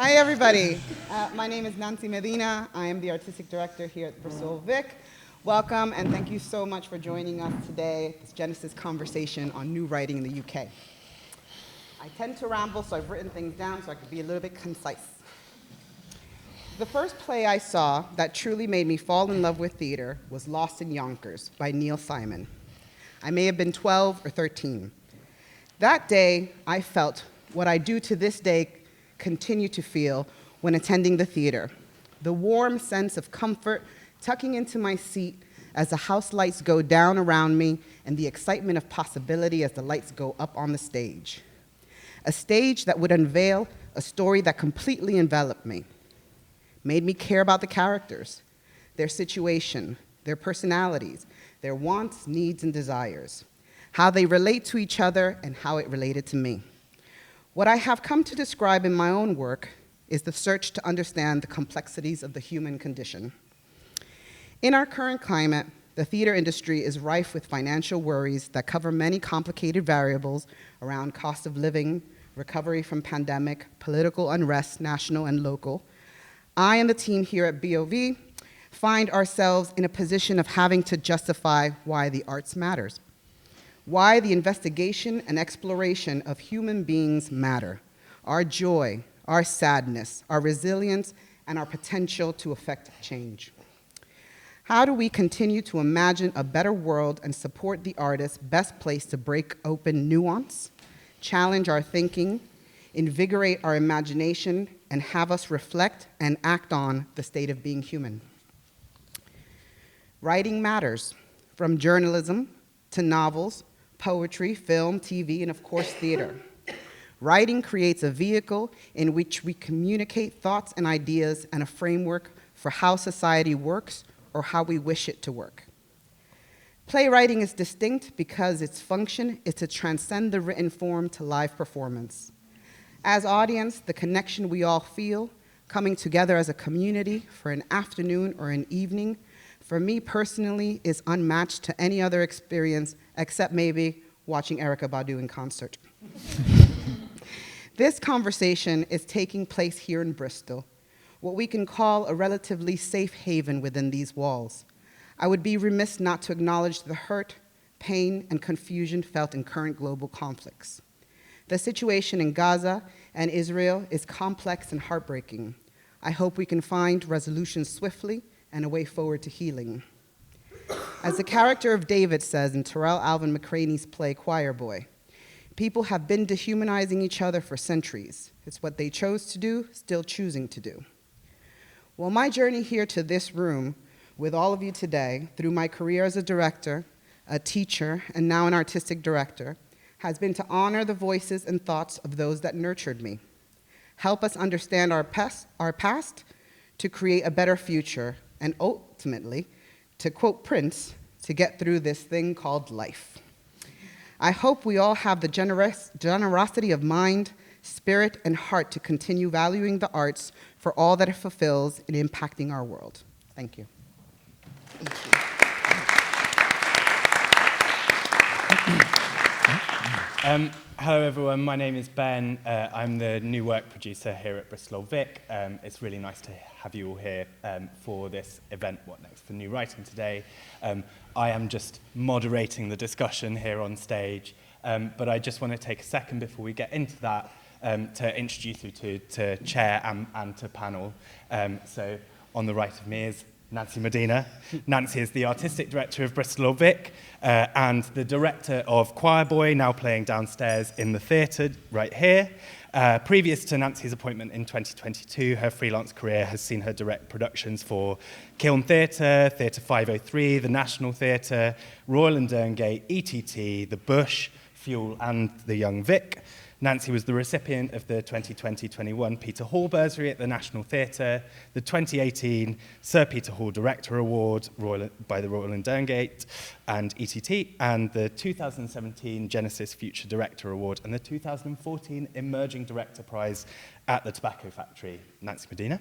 Hi, everybody. My name is Nancy Medina. I am the artistic director here at Bristol Old Vic. Welcome, and thank you so much for joining us today at this Genesis conversation on new writing in the UK. I tend to ramble, so I've written things down so I could be a little bit concise. The first play I saw that truly made me fall in love with theater was Lost in Yonkers by Neil Simon. I may have been 12 or 13. That day, I felt what I do to this day continue to feel when attending the theater, the warm sense of comfort tucking into my seat as the house lights go down around me and the excitement of possibility as the lights go up on the stage. A stage that would unveil a story that completely enveloped me, made me care about the characters, their situation, their personalities, their wants, needs, and desires, how they relate to each other, and how it related to me. What I have come to describe in my own work is the search to understand the complexities of the human condition. In our current climate, the theater industry is rife with financial worries that cover many complicated variables around cost of living, recovery from pandemic, political unrest, national and local. I and the team here at BOV find ourselves in a position of having to justify why the arts matters, why the investigation and exploration of human beings matter, our joy, our sadness, our resilience, and our potential to affect change. How do we continue to imagine a better world and support the artists best placed to break open nuance, challenge our thinking, invigorate our imagination, and have us reflect and act on the state of being human? Writing matters, from journalism to novels, poetry, film, TV, and of course, theater. Writing creates a vehicle in which we communicate thoughts and ideas and a framework for how society works or how we wish it to work. Playwriting is distinct because its function is to transcend the written form to live performance. As audience, the connection we all feel, coming together as a community for an afternoon or an evening, for me personally, is unmatched to any other experience except maybe watching Erykah Badu in concert. This conversation is taking place here in Bristol, what we can call a relatively safe haven within these walls. I would be remiss not to acknowledge the hurt, pain, and confusion felt in current global conflicts. The situation in Gaza and Israel is complex and heartbreaking. I hope we can find resolution swiftly and a way forward to healing. As the character of David says in Terrell Alvin McCraney's play Choir Boy, people have been dehumanizing each other for centuries. It's what they chose to do, still choosing to do. Well, my journey here to this room with all of you today, through my career as a director, a teacher, and now an artistic director, has been to honor the voices and thoughts of those that nurtured me, help us understand our past to create a better future, and ultimately, to quote Prince, to get through this thing called life. I hope we all have the generosity of mind, spirit, and heart to continue valuing the arts for all that it fulfills in impacting our world. Thank you. Hello everyone, my name is Ben. I'm the new work producer here at Bristol Old Vic. It's really nice to have you all here for this event, What Next for New Writing today. I am just moderating the discussion here on stage, but I just want to take a second before we get into that to introduce you to chair and to panel. So on the right of me is Nancy Medina. Nancy is the artistic director of Bristol Old Vic and the director of Choir Boy, now playing downstairs in the theatre right here. Previous to Nancy's appointment in 2022, her freelance career has seen her direct productions for Kiln Theatre, Theatre 503, the National Theatre, Royal and Derngate, ETT, The Bush, Fuel and the Young Vic. Nancy was the recipient of the 2020-21 Peter Hall Bursary at the National Theatre, the 2018 Sir Peter Hall Director Award by the Royal and Derngate and ETT, and the 2017 Genesis Future Director Award and the 2014 Emerging Director Prize at the Tobacco Factory. Nancy Medina.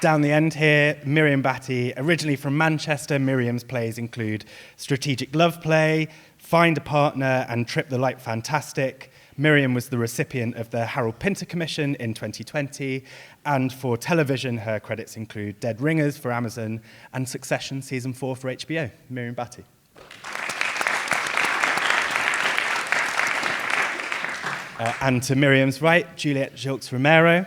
Down the end here, Miriam Battye, originally from Manchester. Miriam's plays include Strategic Love Play, Find a Partner, and Trip the Light Fantastic. Miriam was the recipient of the Harold Pinter Commission in 2020, and for television, her credits include Dead Ringers for Amazon and Succession Season 4 for HBO. Miriam Battye. And to Miriam's right, Juliet Gilkes Romero,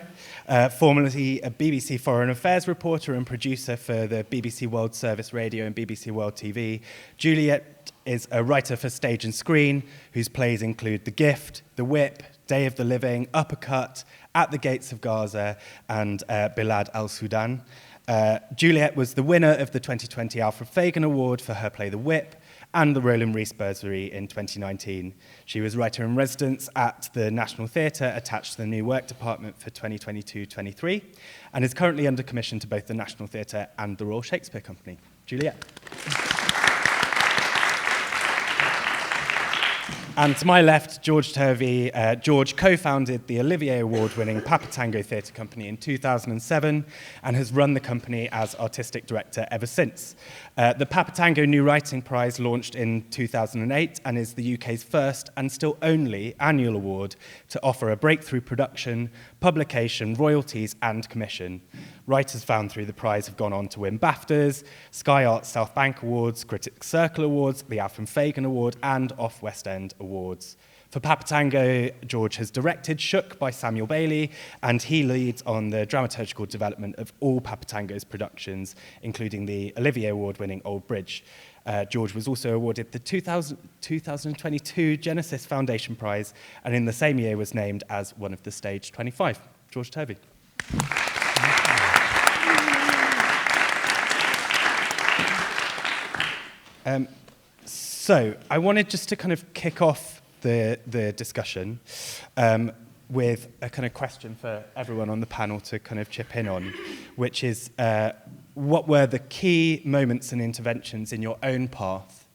formerly a BBC Foreign Affairs reporter and producer for the BBC World Service Radio and BBC World TV. Juliet is a writer for stage and screen, whose plays include The Gift, The Whip, Day of the Living, Uppercut, At the Gates of Gaza, and Bilad al-Sudan. Juliet was the winner of the 2020 Alfred Fagan Award for her play The Whip, and the Roland Rees Bursary in 2019. She was writer-in-residence at the National Theatre, attached to the New Work Department for 2022-23, and is currently under commission to both the National Theatre and the Royal Shakespeare Company. Juliet. And to my left, George Turvey. George co-founded the Olivier Award-winning Papatango Theatre Company in 2007 and has run the company as artistic director ever since. The Papatango New Writing Prize launched in 2008 and is the UK's first and still only annual award to offer a breakthrough production, publication, royalties and commission. Writers found through the prize have gone on to win BAFTAs, Sky Arts South Bank Awards, Critics Circle Awards, the Alfred Fagan Award, and Off West End Awards. For Papatango, George has directed Shook by Samuel Bailey, and he leads on the dramaturgical development of all Papatango's productions, including the Olivier Award-winning Old Bridge. George was also awarded the 2022 Genesis Foundation Prize, and in the same year was named as one of the Stage 25. George Turvey. So I wanted just to kind of kick off the discussion with a kind of question for everyone on the panel to kind of chip in on, which is what were the key moments and interventions in your own path,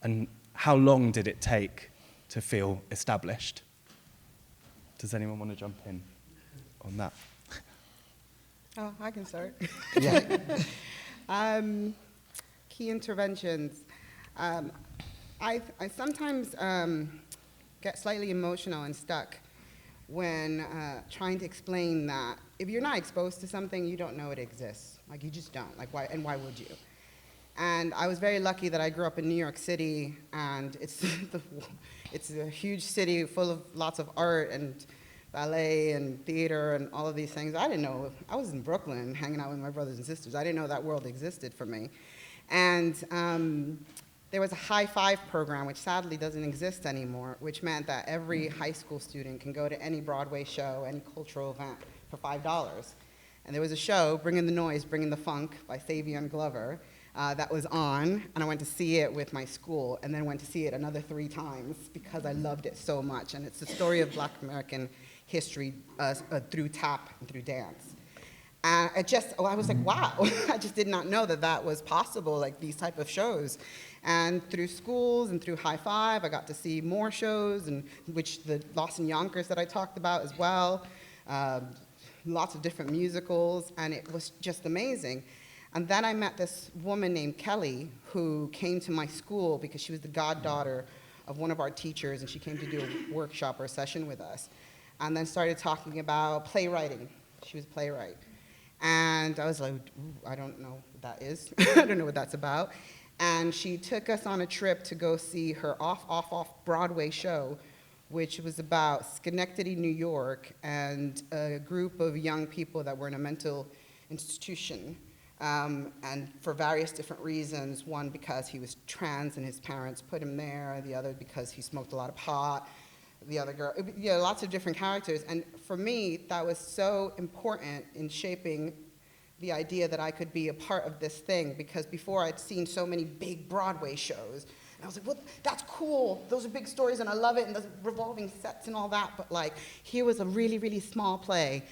and how long did it take to feel established? Does anyone want to jump in on that? Oh, I can start. Yeah. Key interventions. I sometimes get slightly emotional and stuck when trying to explain that if you're not exposed to something, you don't know it exists. Like, you just don't. Like, why? And why would you? And I was very lucky that I grew up in New York City, and it's a huge city full of lots of art and ballet and theater and all of these things. I didn't know. I was in Brooklyn hanging out with my brothers and sisters. I didn't know that world existed for me. And there was a high five program, which sadly doesn't exist anymore, which meant that every high school student can go to any Broadway show, any cultural event for $5. And there was a show, Bringing the Noise, Bringing the Funk by Savion Glover, that was on, and I went to see it with my school, and then went to see it another 3 times because I loved it so much. And it's the story of Black American history through tap and through dance. And I was like, wow, I just did not know that that was possible, like these type of shows. And through schools and through High Five, I got to see more shows, and which the Lost in Yonkers that I talked about as well, lots of different musicals, and it was just amazing. And then I met this woman named Kelly who came to my school because she was the goddaughter of one of our teachers, and she came to do a workshop or a session with us. And then started talking about playwriting. She was a playwright. And I was like, ooh, I don't know what that is. I don't know what that's about. And she took us on a trip to go see her off Broadway show, which was about Schenectady, New York, and a group of young people that were in a mental institution. And for various different reasons, one because he was trans and his parents put him there, the other because he smoked a lot of pot, the other girl, lots of different characters. And for me, that was so important in shaping the idea that I could be a part of this thing, because before I'd seen so many big Broadway shows, and I was like, well, that's cool, those are big stories and I love it, and the revolving sets and all that, but like, here was a really, really small play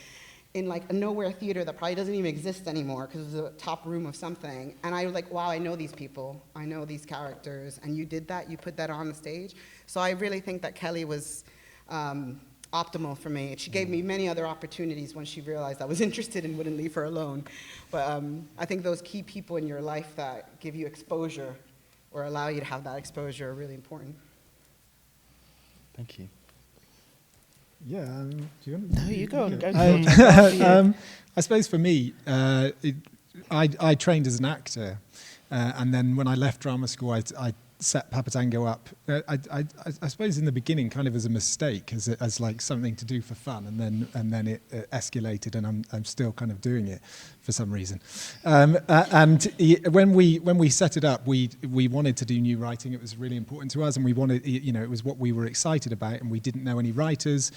in like a nowhere theater that probably doesn't even exist anymore because it was a top room of something, and I was like, wow, I know these people, I know these characters, and you did that, you put that on the stage. So I really think that Kelly was optimal for me. She gave me many other opportunities when she realized I was interested and wouldn't leave her alone. But I think those key people in your life that give you exposure or allow you to have that exposure are really important. Thank you. Yeah, do you want No, you go on. Go George. I suppose for me, I trained as an actor, and then when I left drama school, I set Papatango up. I suppose in the beginning, kind of as a mistake, as like something to do for fun, and then it escalated, and I'm still kind of doing it for some reason. When we set it up, we wanted to do new writing. It was really important to us, and we wanted, it was what we were excited about, and we didn't know any writers,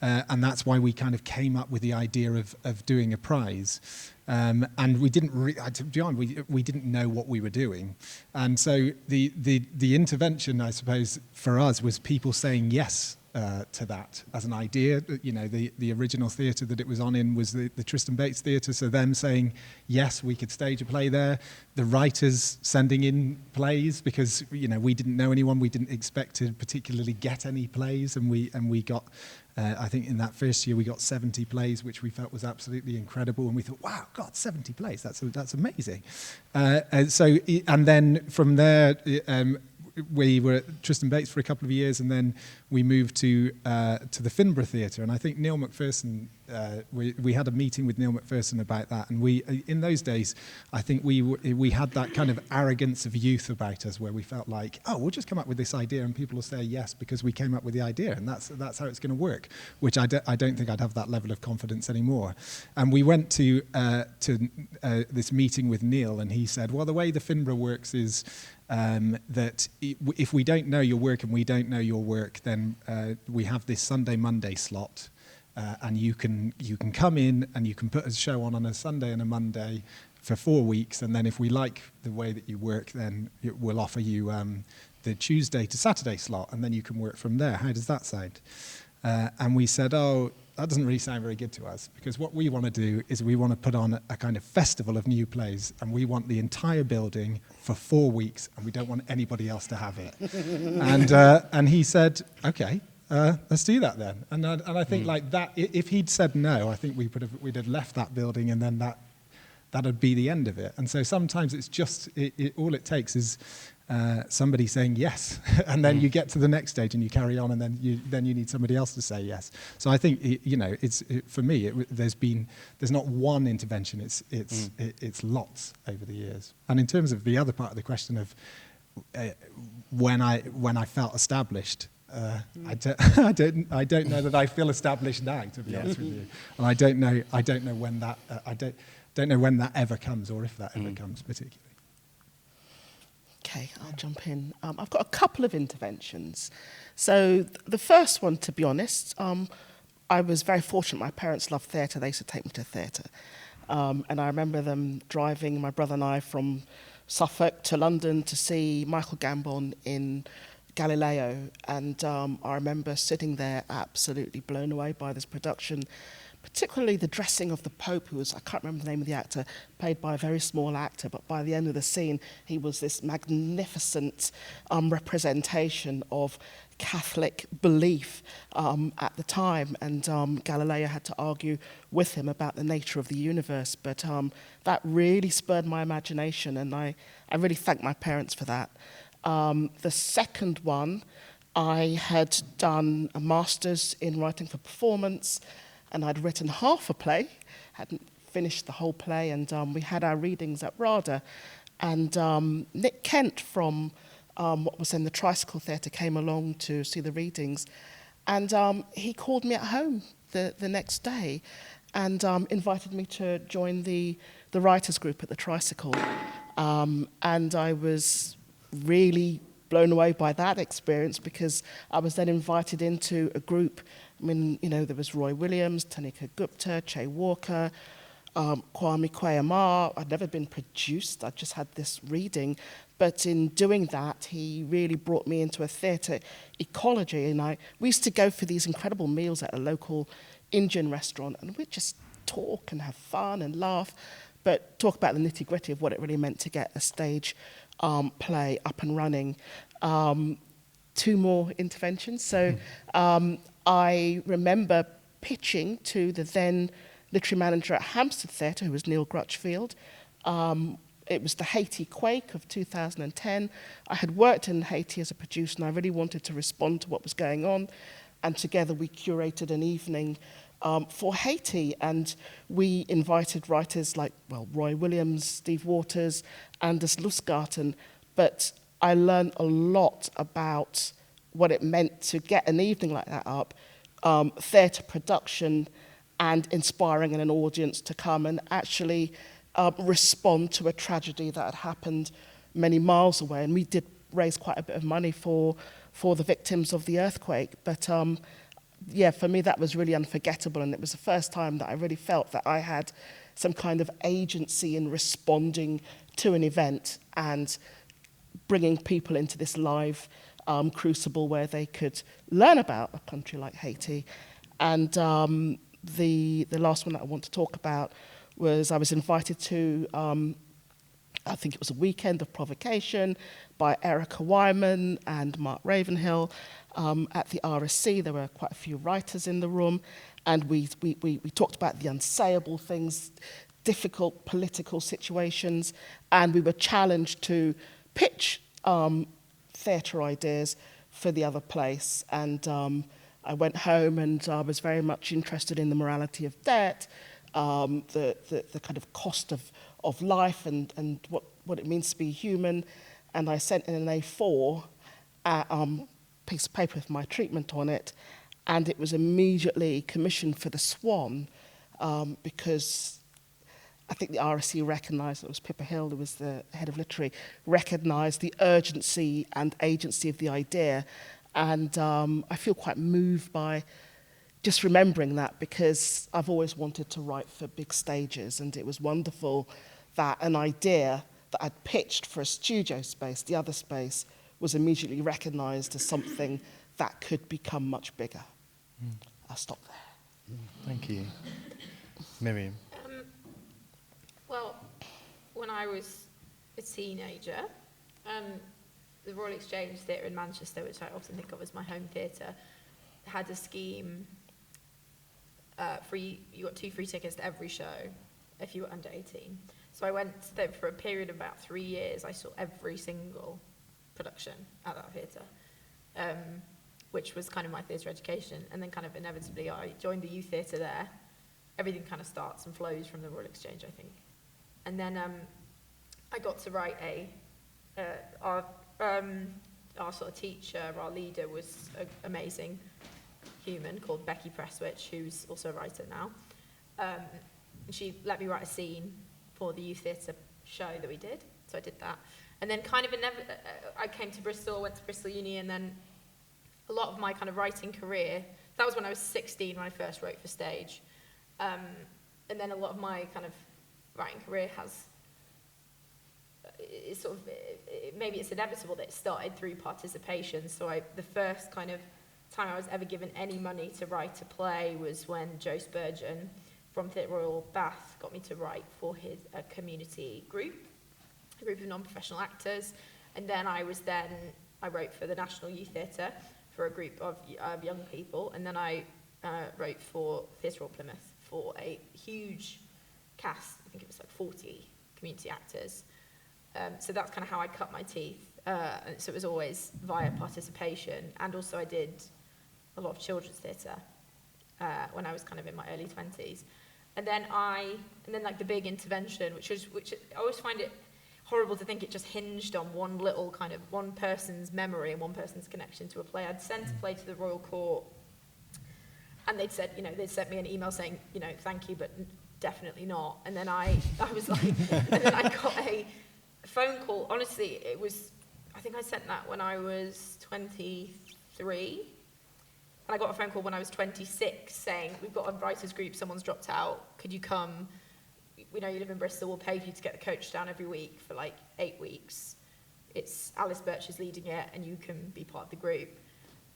and that's why we kind of came up with the idea of doing a prize. And we didn't, to be honest, we didn't know what we were doing, and so the intervention, I suppose, for us was people saying yes to that as an idea. The original theatre that it was on in was the Tristan Bates Theatre, so them saying yes, we could stage a play there. The writers sending in plays because we didn't know anyone, we didn't expect to particularly get any plays, and we got. I think in that first year we got 70 plays, which we felt was absolutely incredible, and we thought, wow, God, 70 plays, that's amazing. And then from there, we were at Tristan Bates for a couple of years, and then we moved to the Finborough Theatre. And I think Neil McPherson, we had a meeting with Neil McPherson about that. And in those days, I think we had that kind of arrogance of youth about us, where we felt like, oh, we'll just come up with this idea, and people will say yes because we came up with the idea, and that's how it's going to work. Which I don't think I'd have that level of confidence anymore. And we went to this meeting with Neil, and he said, well, the way the Finborough works is that if we don't know your work and we don't know your work, then we have this Sunday, Monday slot, and you can come in and you can put a show on a Sunday and a Monday for 4 weeks, and then if we like the way that you work, then we'll offer you the Tuesday to Saturday slot, and then you can work from there. How does that sound? And we said, oh, that doesn't really sound very good to us, because what we want to do is we want to put on a kind of festival of new plays, and we want the entire building for 4 weeks, and we don't want anybody else to have it. And he said, okay, let's do that then. And I think like that, if he'd said no, I think we'd have left that building, and then that'd be the end of it. And so sometimes it's just all it takes is somebody saying yes, and then you get to the next stage and you carry on, and then you need somebody else to say yes. So I think for me there's not one intervention. It's lots over the years. And in terms of the other part of the question of when I felt established. I don't know that I feel established now, to be honest with you, and I don't know when that don't know when that ever comes, or if that ever comes particularly. Okay, I'll jump in. I've got a couple of interventions. So the first one, to be honest, I was very fortunate. My parents loved theatre. They used to take me to theatre. And I remember them driving, my brother and I, from Suffolk to London to see Michael Gambon in Galileo. And I remember sitting there absolutely blown away by this production, particularly the dressing of the Pope, who was, I can't remember the name of the actor, played by a very small actor, but by the end of the scene, he was this magnificent representation of Catholic belief at the time, and Galileo had to argue with him about the nature of the universe, but that really spurred my imagination, and I really thank my parents for that. The second one, I had done a master's in writing for performance, and I'd written half a play, hadn't finished the whole play, and we had our readings at RADA. And Nick Kent from what was then the Tricycle Theatre came along to see the readings, and he called me at home the next day and invited me to join the writers group at the Tricycle. And I was really blown away by that experience, because I was then invited into a group. I mean, there was Roy Williams, Tanika Gupta, Che Walker, Kwame Kwei-Amar. I'd never been produced, I just had this reading. But in doing that, he really brought me into a theatre ecology. And we used to go for these incredible meals at a local Indian restaurant, and we'd just talk and have fun and laugh, but talk about the nitty-gritty of what it really meant to get a stage play up and running. 2 more interventions. So I remember pitching to the then literary manager at Hampstead Theatre, who was Neil Grutchfield. It was the Haiti quake of 2010. I had worked in Haiti as a producer, and I really wanted to respond to what was going on. and together we curated an evening for Haiti, and we invited writers like, well, Roy Williams, Steve Waters, Anders Lustgarten, but I learned a lot about what it meant to get an evening like that up, theatre production, and inspiring an audience to come and actually respond to a tragedy that had happened many miles away. And we did raise quite a bit of money for the victims of the earthquake. But yeah, for me, that was really unforgettable. And it was the first time that I really felt that I had some kind of agency in responding to an event and bringing people into this live crucible where they could learn about a country like Haiti. And the last one that I want to talk about was I was invited to, I think it was a weekend of provocation by Erica Wyman and Mark Ravenhill at the RSC. There were quite a few writers in the room, and we talked about the unsayable things, difficult political situations, and we were challenged to pitch theatre ideas for the other place. And I went home and I was very much interested in the morality of debt, the kind of cost of life and what it means to be human. And I sent in an A4 piece of paper with my treatment on it, and it was immediately commissioned for the Swan because I think the RSC recognised, it was Pippa Hill who was the head of literary, recognised the urgency and agency of the idea. And I feel quite moved by just remembering that, because I've always wanted to write for big stages, and it was wonderful that an idea that I'd pitched for a studio space, the other space, was immediately recognised as something that could become much bigger. I'll stop there. Thank you. Miriam. Well, when I was a teenager, the Royal Exchange Theatre in Manchester, which I often think of as my home theatre, had a scheme you got 2 free tickets to every show if you were under 18. So I went there for a period of about 3 years. I saw every single production at that theatre, which was kind of my theatre education. And then kind of inevitably I joined the youth theatre there. Everything kind of starts and flows from the Royal Exchange, I think. And then I got to write our sort of teacher, our leader, was an amazing human called Becky Presswich, who's also a writer now. And she let me write a scene for the youth theatre show that we did, so I did that. And then kind of I came to Bristol, went to Bristol Uni, and then a lot of my kind of writing career, that was when I was 16 when I first wrote for stage. And then a lot of my kind of writing career maybe it's inevitable that it started through participation. So the first kind of time I was ever given any money to write a play was when Joe Spurgeon from Theatre Royal Bath got me to write for a community group, a group of non-professional actors. And then I wrote for the National Youth Theatre for a group of young people. And then I wrote for Theatre Royal Plymouth for a huge cast, I think it was like 40 community actors. So that's kind of how I cut my teeth. So it was always via participation. And also I did a lot of children's theatre when I was kind of in my early 20s. And then like the big intervention, which I always find it horrible to think it just hinged on one little kind of one person's memory and one person's connection to a play. I'd sent a play to the Royal Court, and they'd sent me an email saying, thank you, but definitely not. And then I was like, and then I got a phone call. Honestly, I think I sent that when I was 23. And I got a phone call when I was 26 saying, we've got a writers group, someone's dropped out, could you come? We know you live in Bristol, we'll pay for you to get the coach down every week for like 8 weeks. It's Alice Birch is leading it, and you can be part of the group.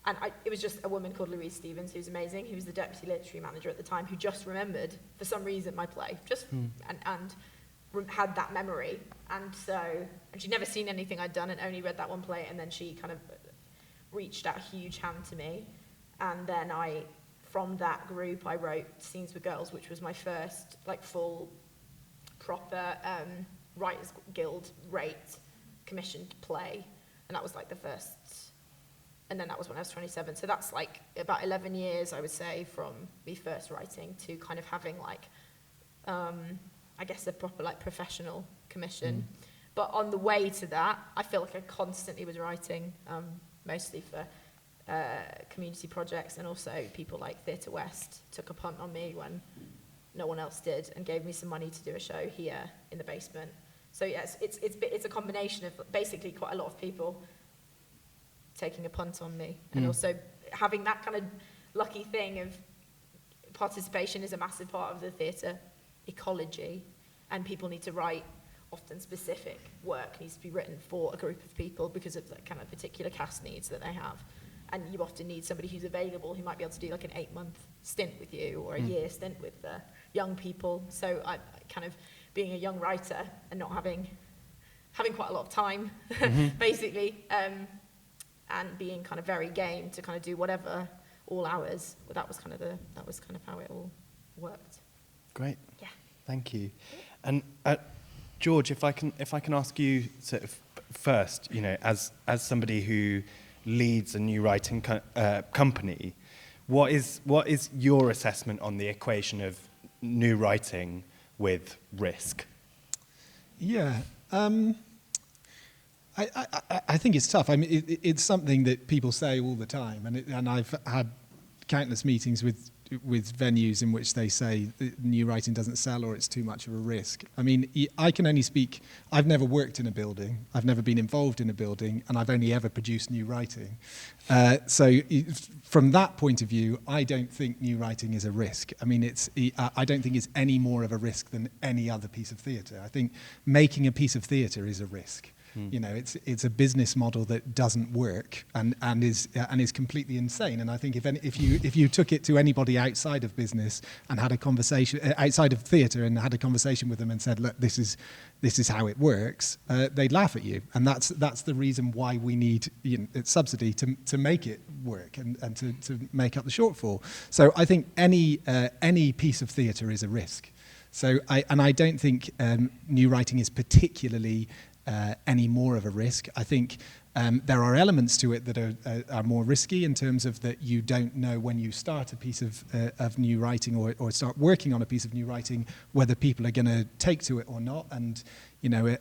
And it was just a woman called Louise Stevens, who's amazing, who was the deputy literary manager at the time, who just remembered, for some reason, my play, and had that memory. And she'd never seen anything I'd done and only read that one play, and then she kind of reached out a huge hand to me. And then from that group, I wrote Scenes with Girls, which was my first like full, proper Writers Guild rate commissioned play. And that was like the first and then that was when I was 27. So that's like about 11 years, I would say, from me first writing to kind of having like, I guess a proper like professional commission. But on the way to that, I feel like I constantly was writing, mostly for community projects, and also people like Theatre West took a punt on me when no one else did and gave me some money to do a show here in the basement. So yes, it's a combination of basically quite a lot of people taking a punt on me, and also having that kind of lucky thing of participation is a massive part of the theatre ecology, and people need to write often specific work needs to be written for a group of people because of the kind of particular cast needs that they have. And you often need somebody who's available who might be able to do like an 8-month stint with you or a year stint with young people. So I kind of being a young writer and not having quite a lot of time, basically, and being kind of very game to kind of do whatever all hours. Well, that was kind of how it all worked. Great. Yeah. Thank you. And George, if I can ask you sort of first, you know, as somebody who leads a new writing company, what is your assessment on the equation of new writing with risk? Yeah, I think it's tough. I mean, it's something that people say all the time, and I've had countless meetings with venues in which they say new writing doesn't sell or it's too much of a risk. I mean, I can only speak, I've never worked in a building, I've never been involved in a building, and I've only ever produced new writing. So from that point of view, I don't think new writing is a risk. I mean, I don't think it's any more of a risk than any other piece of theatre. I think making a piece of theatre is a risk. You know, it's a business model that doesn't work and is completely insane. And I think if you took it to anybody outside of business and had a conversation outside of theatre and had a conversation with them and said, look, this is how it works, they'd laugh at you. And that's the reason why we need subsidy to make it work and to make up the shortfall. So I think any piece of theatre is a risk. So I don't think new writing is particularly any more of a risk. I think there are elements to it that are more risky in terms of that you don't know when you start a piece of new writing or start working on a piece of new writing whether people are going to take to it or not. And you know,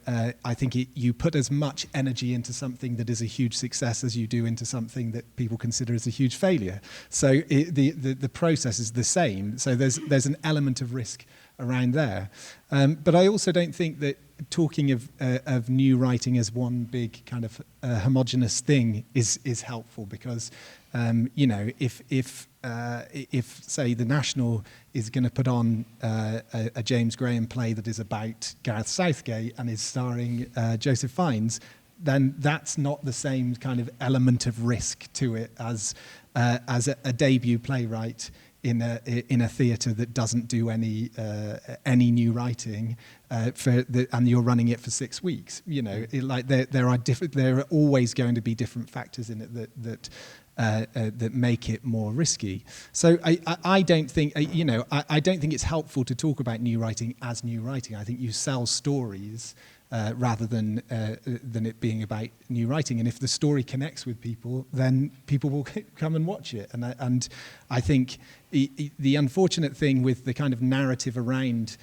I think you put as much energy into something that is a huge success as you do into something that people consider as a huge failure. So the process is the same. So there's an element of risk around there. But I also don't think that talking of new writing as one big kind of homogenous thing is helpful, because you know, if say the National is going to put on a James Graham play that is about Gareth Southgate and is starring Joseph Fiennes, then that's not the same kind of element of risk to it as a debut playwright in a theatre that doesn't do any new writing and you're running it for 6 weeks. You know, there are always going to be different factors in it that make it more risky. So I don't think I don't think it's helpful to talk about new writing as new writing. I think you sell stories rather than it being about new writing. And if the story connects with people, then people will come and watch it. And I think the unfortunate thing with the kind of narrative around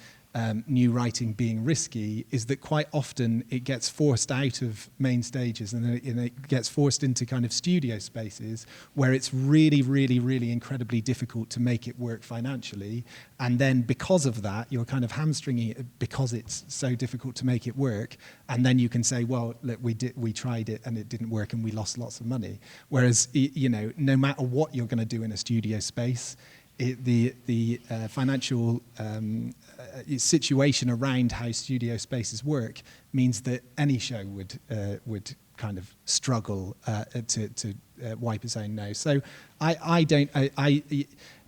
new writing being risky is that quite often it gets forced out of main stages and it gets forced into kind of studio spaces where it's really, really, really incredibly difficult to make it work financially. And then because of that, you're kind of hamstringing it because it's so difficult to make it work. And then you can say, well, look, we tried it and it didn't work and we lost lots of money. Whereas, you know, no matter what you're going to do in a studio space, the financial situation around how studio spaces work means that any show would kind of struggle to wipe its own nose. So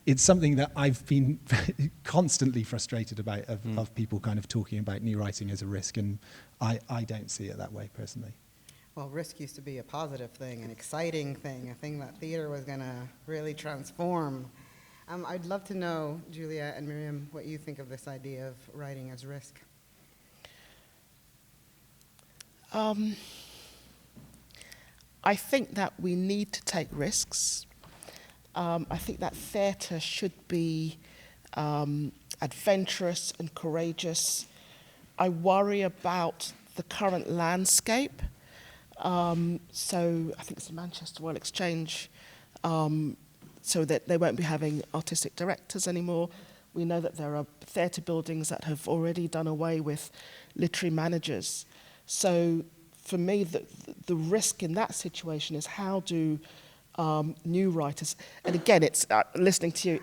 it's something that I've been constantly frustrated about of people kind of talking about new writing as a risk, and I don't see it that way personally. Well, risk used to be a positive thing, an exciting thing, a thing that theater was going to really transform. I'd love to know, Juliet and Miriam, what you think of this idea of writing as risk. I I think that we need to take risks. I think that theatre should be adventurous and courageous. I worry about the current landscape. So I think it's the Manchester Royal Exchange, so that they won't be having artistic directors anymore. We know that there are theatre buildings that have already done away with literary managers. So for me, the risk in that situation is how do new writers, and again, it's listening to you,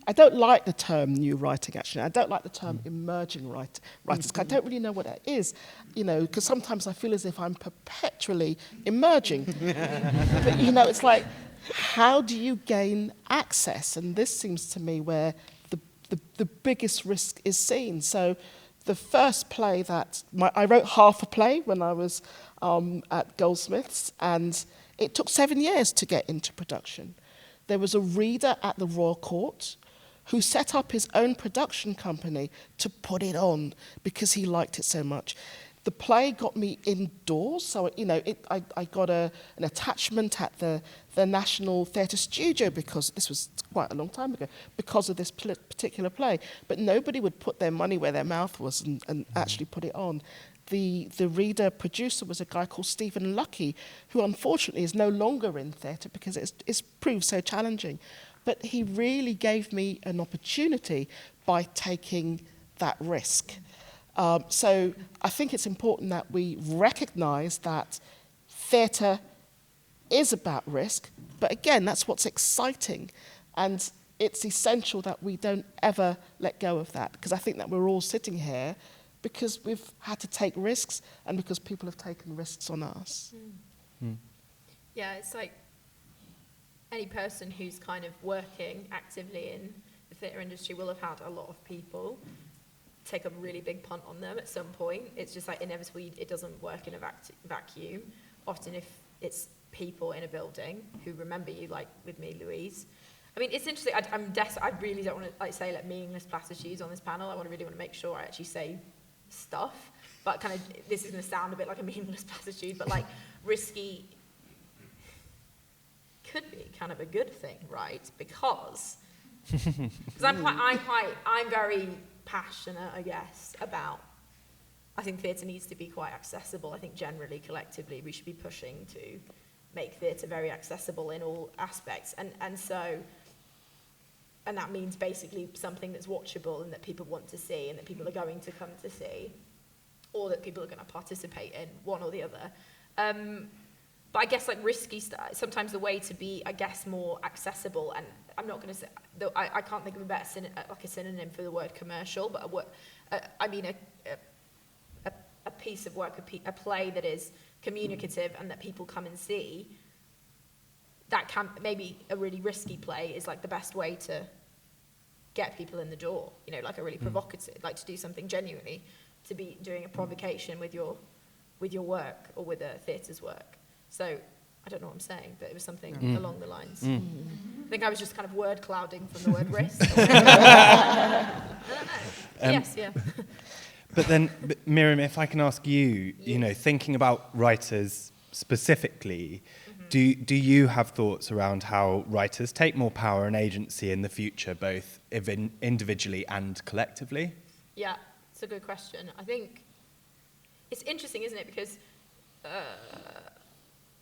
I don't like the term new writing, actually. I don't like the term emerging writers, because I don't really know what that is, because sometimes I feel as if I'm perpetually emerging. But, it's like, how do you gain access? And this seems to me where the biggest risk is seen. So the first play that, I wrote half a play when I was at Goldsmiths, and it took 7 years to get into production. There was a reader at the Royal Court who set up his own production company to put it on because he liked it so much. The play got me indoors, so I got an attachment at the National Theatre Studio, because this was quite a long time ago, because of this particular play. But nobody would put their money where their mouth was and actually put it on. The reader producer was a guy called Stephen Lucky, who unfortunately is no longer in theatre because it's proved so challenging. But he really gave me an opportunity by taking that risk. So I think it's important that we recognise that theatre is about risk, but again, that's what's exciting. And it's essential that we don't ever let go of that, because I think that we're all sitting here because we've had to take risks and because people have taken risks on us. Yeah, it's like any person who's kind of working actively in the theatre industry will have had a lot of people take a really big punt on them at some point. It's just like inevitably it doesn't work in a vacuum. Often if it's people in a building who remember you, like with me, Louise. I mean, it's interesting. I really don't want to say meaningless platitudes on this panel. I really want to make sure I actually say stuff. But kind of, this is going to sound a bit like a meaningless platitude, but like risky could be kind of a good thing, right? Because I'm very passionate, I guess, about, I think theatre needs to be quite accessible. I think generally, collectively, we should be pushing to make theatre very accessible in all aspects. And that means basically something that's watchable and that people want to see and that people are going to come to see, or that people are going to participate in, one or the other. But I guess like risky stuff, sometimes the way to be, I guess, more accessible, and I'm not going to say, I can't think of a better synonym for the word commercial, but a piece of work, a play that is communicative and that people come and see, that can, maybe a really risky play is like the best way to get people in the door, like a really provocative, like to do something genuinely, to be doing a provocation with your work or with a theatre's work. So I don't know what I'm saying, but it was something along the lines. I think I was just kind of word clouding from the word risk. I don't know. Yes, yeah. But then, Miriam, if I can ask you, thinking about writers specifically, do you have thoughts around how writers take more power and agency in the future, both individually and collectively? Yeah, it's a good question. I think it's interesting, isn't it? Because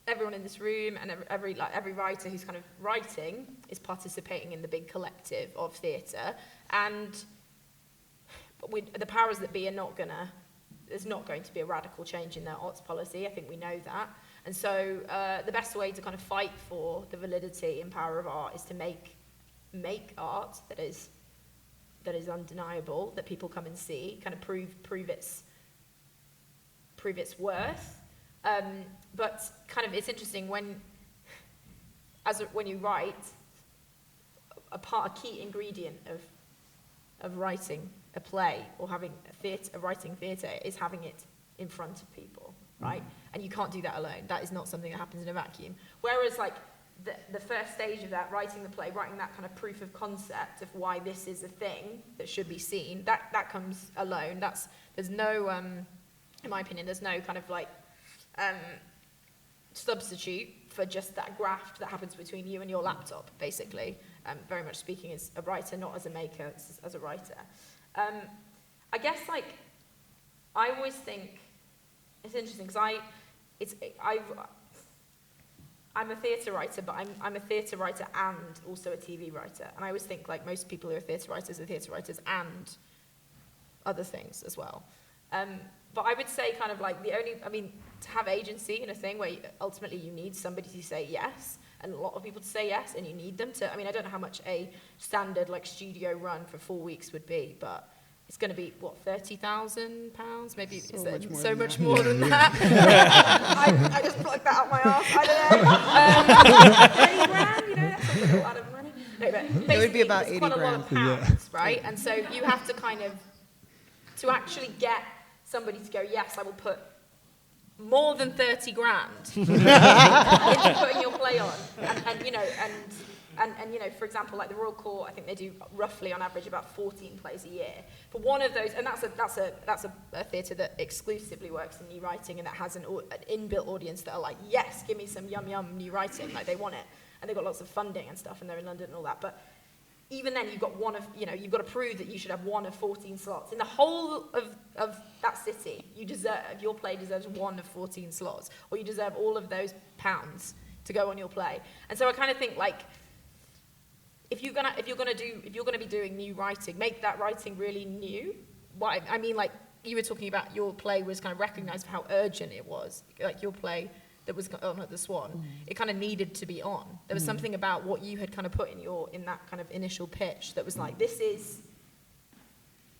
everyone in this room and every writer who's kind of writing is participating in the big collective of theatre, and the powers that be there's not going to be a radical change in their arts policy. I think we know that. And so the best way to kind of fight for the validity and power of art is to make art that is undeniable, that people come and see, kind of prove its worth. But kind of it's interesting when you write, a key ingredient of writing a play or having writing theatre is having it in front of people, right? And you can't do that alone. That is not something that happens in a vacuum. Whereas like the first stage of that, writing the play, writing that kind of proof of concept of why this is a thing that should be seen, that comes alone. There's no, in my opinion, there's no kind of like substitute for just that graft that happens between you and your laptop, basically. Very much speaking as a writer, not as a maker, as a writer. I guess, like, I always think it's interesting because I'm a theatre writer, but I'm a theatre writer and also a TV writer. And I always think, like, most people who are theatre writers and other things as well. But I would say kind of like to have agency in a thing where ultimately you need somebody to say yes, and a lot of people to say yes, and you need them to, I don't know how much a standard like studio run for 4 weeks would be, but it's going to be, what, £30,000? Maybe so much more than that. I just plucked that out my arse. I don't know. 30 grand, that's a lot of money. No, but it would be about 80 quite grand. a lot of pounds, right? And so you have to kind of, to actually get somebody to go, yes, I will put more than 30 grand into putting your play on. And for example, like the Royal Court, I think they do roughly on average about 14 plays a year. For one of those, and that's a theatre that exclusively works in new writing and that has an inbuilt audience that are like, yes, give me some yum new writing, like they want it, and they've got lots of funding and stuff, and they're in London and all that. But even then, you've got you've got to prove that you should have one of 14 slots in the whole of that city. Your play deserves one of 14 slots, or you deserve all of those pounds to go on your play. And so I kind of think, like, if you're gonna be doing new writing, make that writing really new. Like you were talking about, your play was kind of recognised for how urgent it was. Like your play that was on at the Swan, it kind of needed to be on. There was something about what you had kind of put in that kind of initial pitch that was like, this is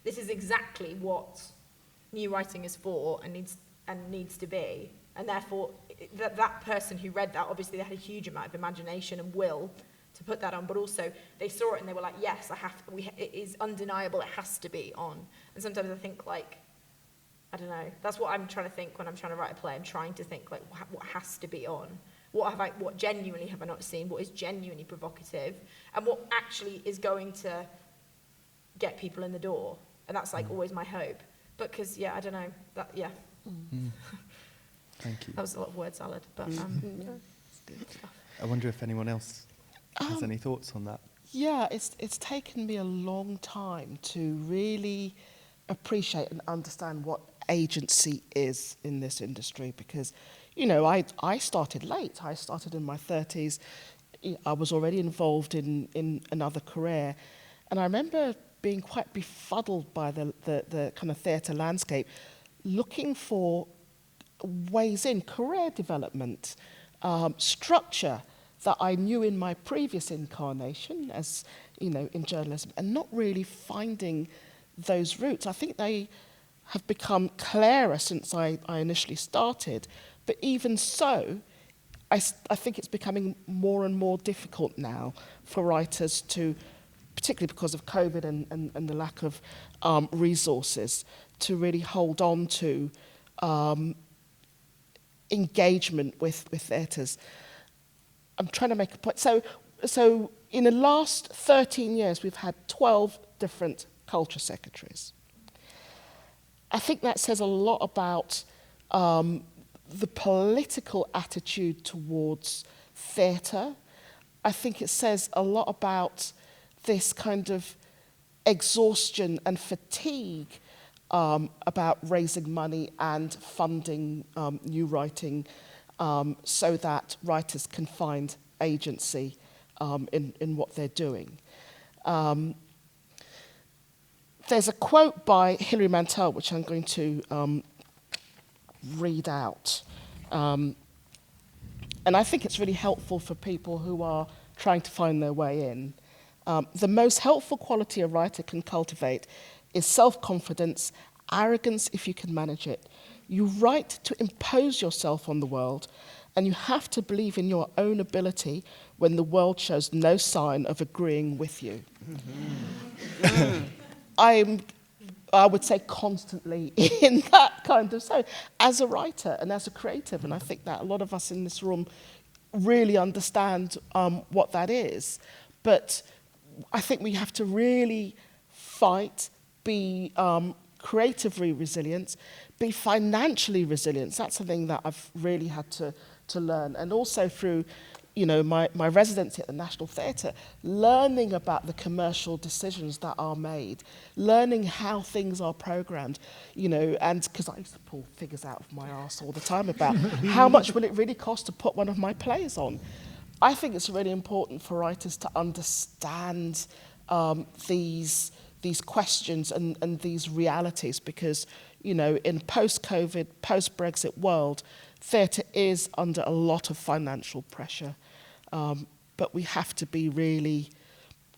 exactly what new writing is for and needs to be. And therefore, that person who read that, obviously they had a huge amount of imagination and will to put that on, but also they saw it and they were like, yes, it is undeniable, it has to be on. And sometimes I think, like, I don't know, that's what I'm trying to think when I'm trying to write a play. I'm trying to think, like, what has to be on? What genuinely have I not seen? What is genuinely provocative? And what actually is going to get people in the door? And that's, like, always my hope. But because, I don't know, Thank you. That was a lot of word salad, but I wonder if anyone else has any thoughts on that. Yeah, it's taken me a long time to really appreciate and understand what agency is in this industry, because, I started late. I started in my 30s. I was already involved in another career. And I remember being quite befuddled by the kind of theatre landscape, looking for ways in career development, structure that I knew in my previous incarnation as, in journalism, and not really finding those routes. I think they have become clearer since I initially started, but even so, I think it's becoming more and more difficult now for writers to, particularly because of COVID and the lack of resources, to really hold on to engagement with theatres. I'm trying to make a point. So in the last 13 years, we've had 12 different culture secretaries. I think that says a lot about the political attitude towards theatre. I think it says a lot about this kind of exhaustion and fatigue about raising money and funding new writing, so that writers can find agency in what they're doing. There's a quote by Hilary Mantel, which I'm going to read out. And I think it's really helpful for people who are trying to find their way in. The most helpful quality a writer can cultivate is self-confidence, arrogance if you can manage it. You write to impose yourself on the world, and you have to believe in your own ability when the world shows no sign of agreeing with you. I would say constantly in that kind of so as a writer and as a creative, and I think that a lot of us in this room really understand what that is. But I think we have to really fight, be creatively resilient, be financially resilient. That's something that I've really had to to learn. And also through, my residency at the National Theatre, learning about the commercial decisions that are made, learning how things are programmed, and because I used to pull figures out of my arse all the time about how much will it really cost to put one of my plays on. I think it's really important for writers to understand these questions and these realities, because, in a post-COVID, post-Brexit world, theatre is under a lot of financial pressure. But we have to be really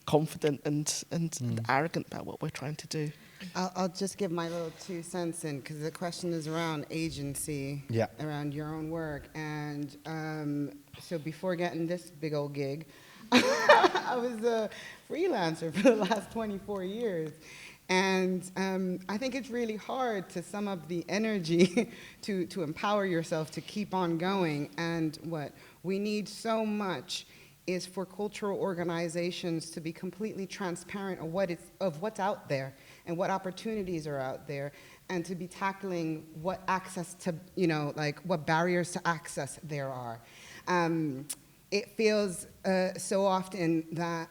confident and arrogant about what we're trying to do. I'll just give my little 2 cents in, because the question is around agency, around your own work. And so before getting this big old gig, I was a freelancer for the last 24 years. And I think it's really hard to sum up the energy to empower yourself to keep on going. And what we need so much is for cultural organizations to be completely transparent of what's out there and what opportunities are out there, and to be tackling what access to, what barriers to access there are. It feels so often that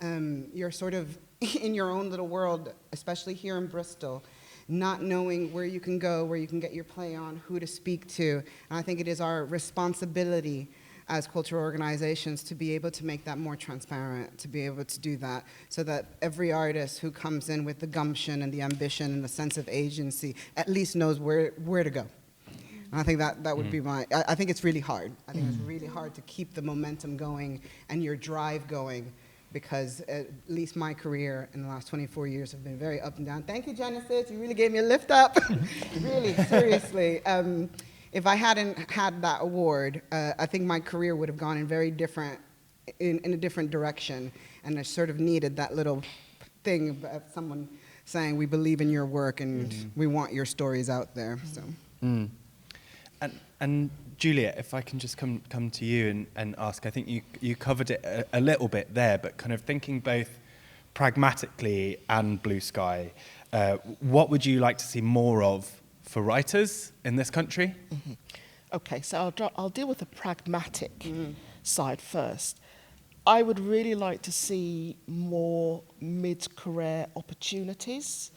you're sort of in your own little world, especially here in Bristol, not knowing where you can go, where you can get your play on, who to speak to. And I think it is our responsibility as cultural organizations to be able to make that more transparent, to be able to do that, so that every artist who comes in with the gumption and the ambition and the sense of agency at least knows where to go. And I think that would be I think it's really hard. I think it's really hard to keep the momentum going and your drive going, because at least my career in the last 24 years have been very up and down. Thank you, Genesis. You really gave me a lift up. Really, seriously. If I hadn't had that award, I think my career would have gone in a different direction. And I sort of needed that little thing of someone saying, we believe in your work and we want your stories out there. So. And Juliet, if I can just come to you and ask, I think you covered it a little bit there, but kind of thinking both pragmatically and blue sky, what would you like to see more of for writers in this country? Mm-hmm. Okay, so I'll deal with the pragmatic side first. I would really like to see more mid-career opportunities.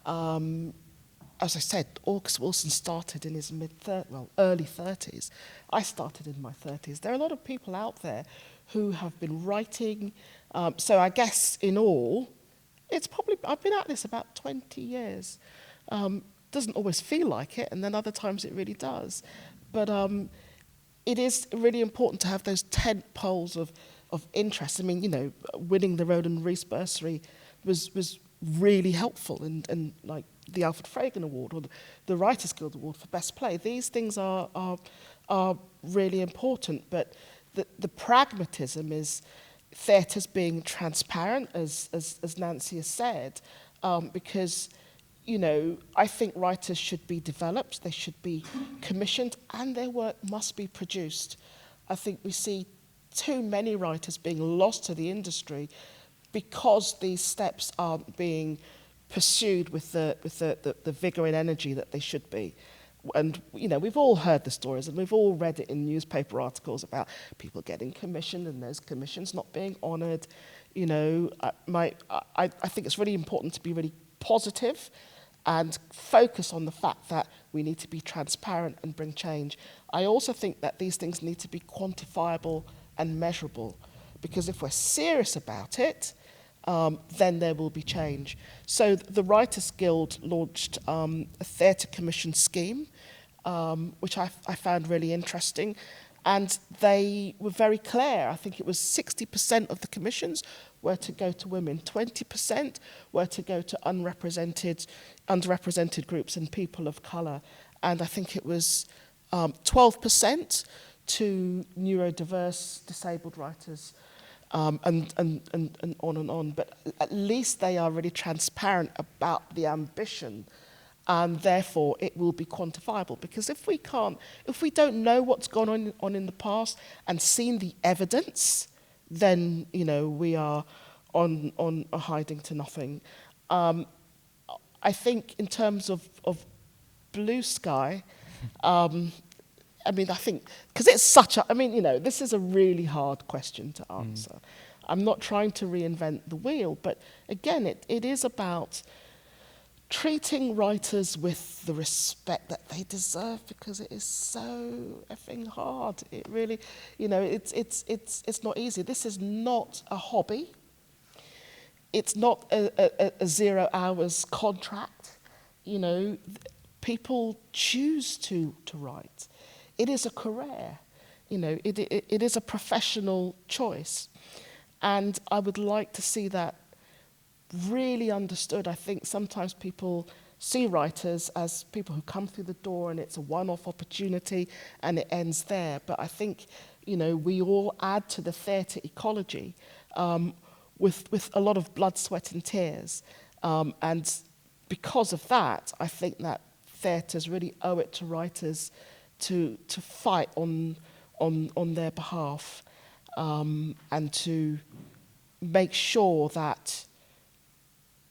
As I said, August Wilson started in his early 30s. I started in my 30s. There are a lot of people out there who have been writing. So I guess in all, I've been at this about 20 years. Doesn't always feel like it, and then other times it really does. But it is really important to have those tent poles of interest. I mean, winning the Roland Rees Bursary was really helpful, and like the Alfred Fragan Award or the Writers Guild Award for Best Play. These things are really important, but the pragmatism is theatres being transparent, as Nancy has said, because I think writers should be developed, they should be commissioned, and their work must be produced. I think we see too many writers being lost to the industry because these steps aren't being pursued with the vigour and energy that they should be. And, we've all heard the stories and we've all read it in newspaper articles about people getting commissioned and those commissions not being honoured. I think it's really important to be really positive and focus on the fact that we need to be transparent and bring change. I also think that these things need to be quantifiable and measurable, because if we're serious about it, then there will be change. So the Writers Guild launched a theatre commission scheme, which I found really interesting. And they were very clear. I think it was 60% of the commissions were to go to women, 20% were to go to underrepresented groups and people of colour. And I think it was 12% to neurodiverse, disabled writers, and on and on. But at least they are really transparent about the ambition, and therefore it will be quantifiable. Because if we don't know what's gone on in the past and seen the evidence, then we are on a hiding to nothing. I think in terms of blue sky, I mean, I think, because it's such a, I mean, you know, this is a really hard question to answer. I'm not trying to reinvent the wheel, but again, it is about treating writers with the respect that they deserve, because it is so effing hard. It really, you know, it's not easy. This is not a hobby. It's not a 0 hours contract. You know, people choose to write. It is a career. You know, it is a professional choice. And I would like to see that really understood. I think sometimes people see writers as people who come through the door and it's a one-off opportunity and it ends there. But I think, you know, we all add to the theatre ecology with a lot of blood, sweat and tears. And because of that, I think that theatres really owe it to writers to fight on their behalf, and to make sure that,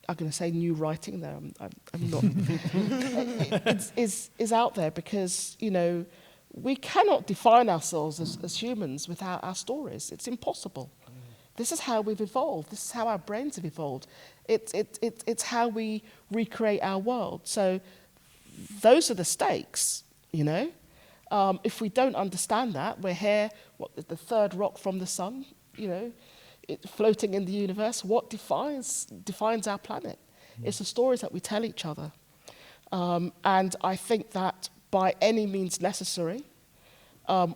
I'm going to say new writing there, I'm not, is out there, because, you know, we cannot define ourselves as humans without our stories. It's impossible. This is how we've evolved. This is how our brains have evolved. It's how we recreate our world. So those are the stakes, you know. If we don't understand that, we're here, the third rock from the sun, you know, floating in the universe. What defines our planet? It's the stories that we tell each other. And I think that by any means necessary,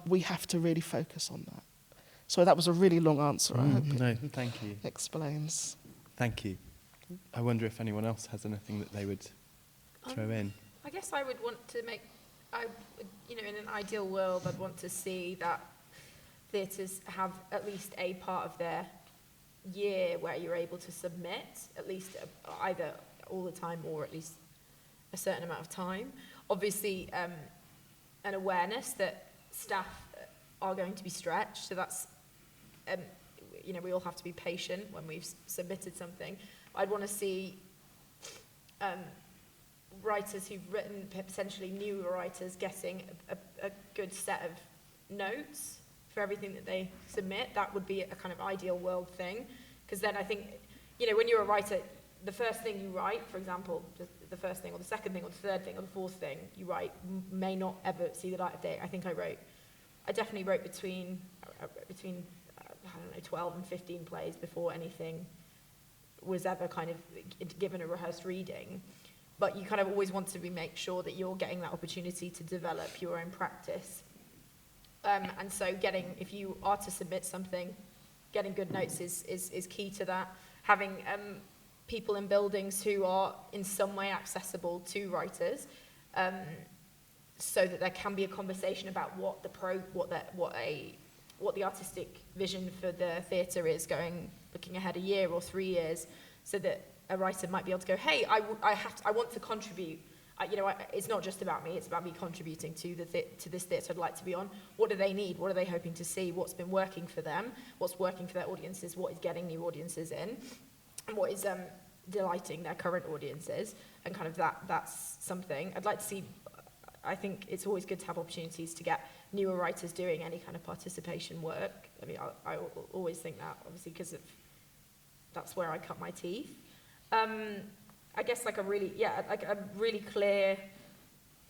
we have to really focus on that. So that was a really long answer. I hope it thank you. explains. Thank you. I wonder if anyone else has anything that they would throw in. I guess I would want to make, you know, in an ideal world, I'd want to see that theatres have at least a part of their year where you're able to submit, at least either all the time or at least a certain amount of time. Obviously, an awareness that staff are going to be stretched, so that's, you know, we all have to be patient when we've submitted something. I'd want to see writers who've written, potentially newer writers, getting a good set of notes for everything that they submit. That would be a kind of ideal world thing, because then I think, you know, when you're a writer, the first thing you write, for example, the first thing or the second thing or the third thing or the fourth thing you write may not ever see the light of day. I definitely wrote between I don't know, 12 and 15 plays before anything was ever kind of given a rehearsed reading. But you kind of always want to make sure that you're getting that opportunity to develop your own practice. And so if you are to submit something, getting good notes is key to that. Having people in buildings who are in some way accessible to writers, so that there can be a conversation about what the artistic vision for the theatre is looking ahead a year or 3 years, so that a writer might be able to go, hey, I want to contribute. It's not just about me, it's about me contributing to this theatre I'd like to be on. What do they need? What are they hoping to see? What's been working for them? What's working for their audiences? What is getting new audiences in? And what is delighting their current audiences? And kind of that's something. I'd like to see, I think it's always good to have opportunities to get newer writers doing any kind of participation work. I mean, I always think that, obviously, because that's where I cut my teeth. I guess like a really clear,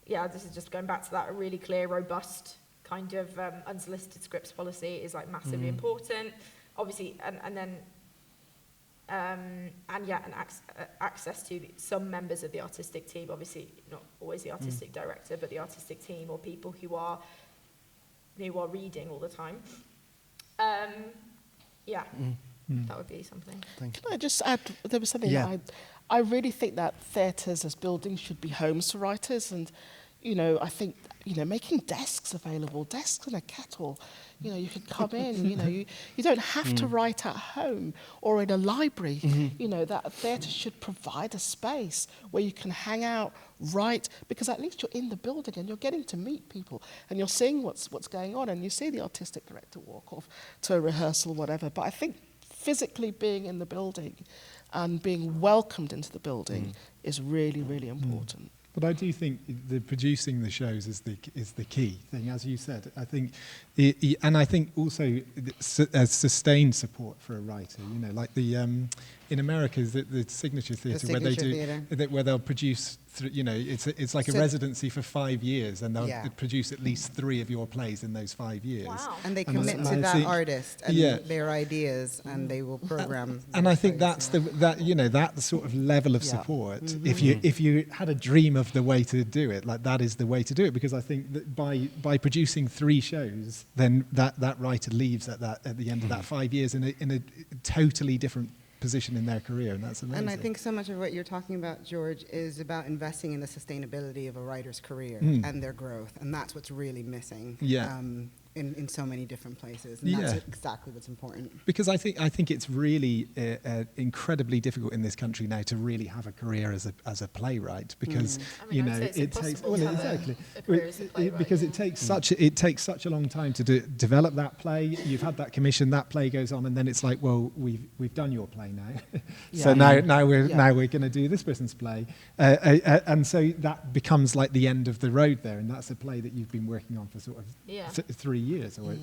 this is just going back to that, a really clear, robust kind of unsolicited scripts policy is like massively important. Obviously, access to some members of the artistic team, obviously not always the artistic director, but the artistic team or people who are reading all the time. That would be something. Can I just add, there was something that I really think that theatres as buildings should be homes to writers, and, you know, I think, you know, making desks available, desks and a kettle, you know, you can come in, you know, you don't have to write at home or in a library. You know, that a theatre should provide a space where you can hang out, write, because at least you're in the building and you're getting to meet people and you're seeing what's going on, and you see the artistic director walk off to a rehearsal or whatever. But I think physically being in the building and being welcomed into the building is really, really important. But I do think the producing the shows is the key thing, as you said. I think, and I think also sustained support for a writer. You know, like in America, the Signature Theatre, where they do where they'll produce. You know, it's like a residency for 5 years, and they'll produce at least 3 of your plays in those 5 years. Wow. And they commit to that artist and their ideas, and they will program. And I think that's that sort of level of support. If you had a dream of the way to do it, like that is the way to do it, because I think that by producing 3 shows, then that writer leaves at the end of that 5 years in a totally different position in their career, and that's amazing. And I think so much of what you're talking about, George, is about investing in the sustainability of a writer's career and their growth, and that's what's really missing in so many different places, and that's exactly what's important. Because I think it's really incredibly difficult in this country now to really have a career as a playwright, because I mean, it takes a career as a playwright, because it takes such a long time to develop that play. You've had that commission, that play goes on, and then it's like, well, we've done your play now, so now we're going to do this person's play, and so that becomes like the end of the road there, and that's a play that you've been working on for sort of 3 years or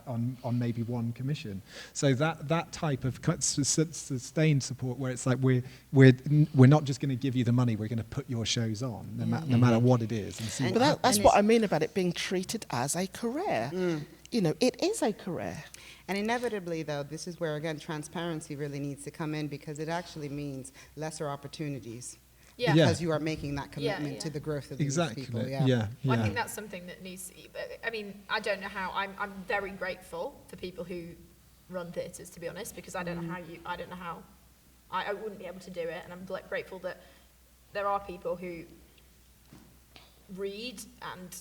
on maybe 1 commission. So that type of sustained support, where it's like we're not just going to give you the money, we're going to put your shows on no matter what it is. But that's what I mean about it being treated as a career. You know, it is a career. And inevitably, though, this is where, again, transparency really needs to come in, because it actually means lesser opportunities. Yeah. Because you are making that commitment to the growth of these people. Well, I think that's something that needs. I mean, I don't know how. I'm very grateful for people who run theatres, to be honest, because I don't know how I wouldn't be able to do it, and I'm grateful that there are people who read and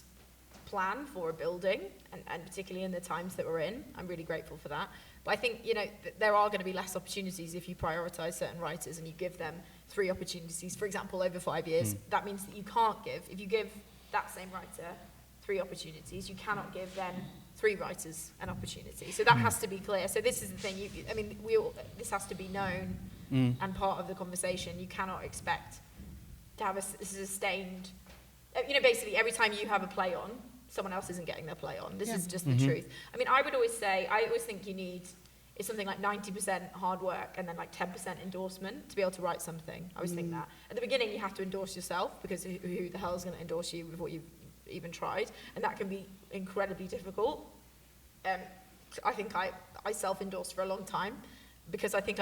plan for a building, and particularly in the times that we're in. I'm really grateful for that. But I think, there are going to be less opportunities if you prioritise certain writers and you give them 3 opportunities, for example, over 5 years. That means that you can't if you give that same writer 3 opportunities, you cannot give then 3 writers an opportunity. So that has to be clear. So this is the thing, this has to be known and part of the conversation. You cannot expect to have a sustained, basically every time you have a play on, someone else isn't getting their play on. This is just the truth. I mean, I always think you need, it's something like 90% hard work and then like 10% endorsement to be able to write something. I always think that. At the beginning, you have to endorse yourself, because who the hell is going to endorse you with what you've even tried? And that can be incredibly difficult. I think I self-endorsed for a long time, because I think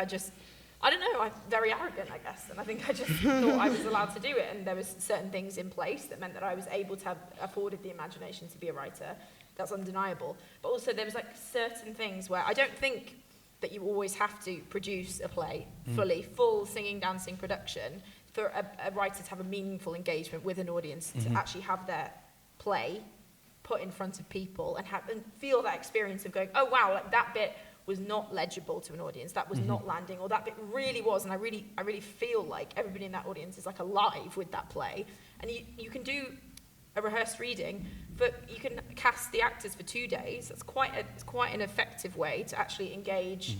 I don't know, I'm very arrogant, I guess, and I think I just thought I was allowed to do it, and there was certain things in place that meant that I was able to have afforded the imagination to be a writer. That's undeniable. But also there was like certain things where I don't think that you always have to produce a play full singing, dancing production for a writer to have a meaningful engagement with an audience, to actually have their play put in front of people and feel that experience of going, oh wow, like that bit was not legible to an audience, that was not landing, or that bit really was, and I really feel like everybody in that audience is like alive with that play. And you can do a rehearsed reading, but you can cast the actors for 2 days. It's quite an effective way to actually engage.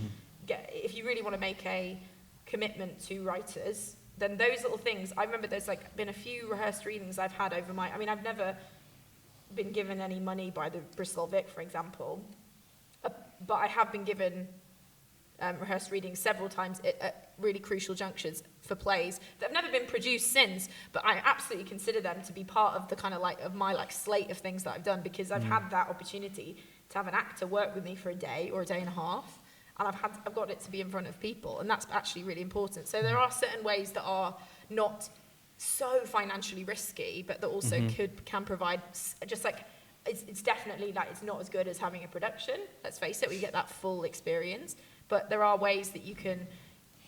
If you really want to make a commitment to writers, then those little things. I remember there's been a few rehearsed readings I've had over I've never been given any money by the Bristol Old Vic, for example. But I have been given rehearsed readings several times at really crucial junctures for plays that have never been produced since, but I absolutely consider them to be part of the kind of of my slate of things that I've done, because I've had that opportunity to have an actor work with me for a day or a day and a half, and I've got it to be in front of people, and that's actually really important. So there are certain ways that are not so financially risky, but that also can provide just it's definitely it's not as good as having a production, let's face it, we get that full experience, but there are ways that you can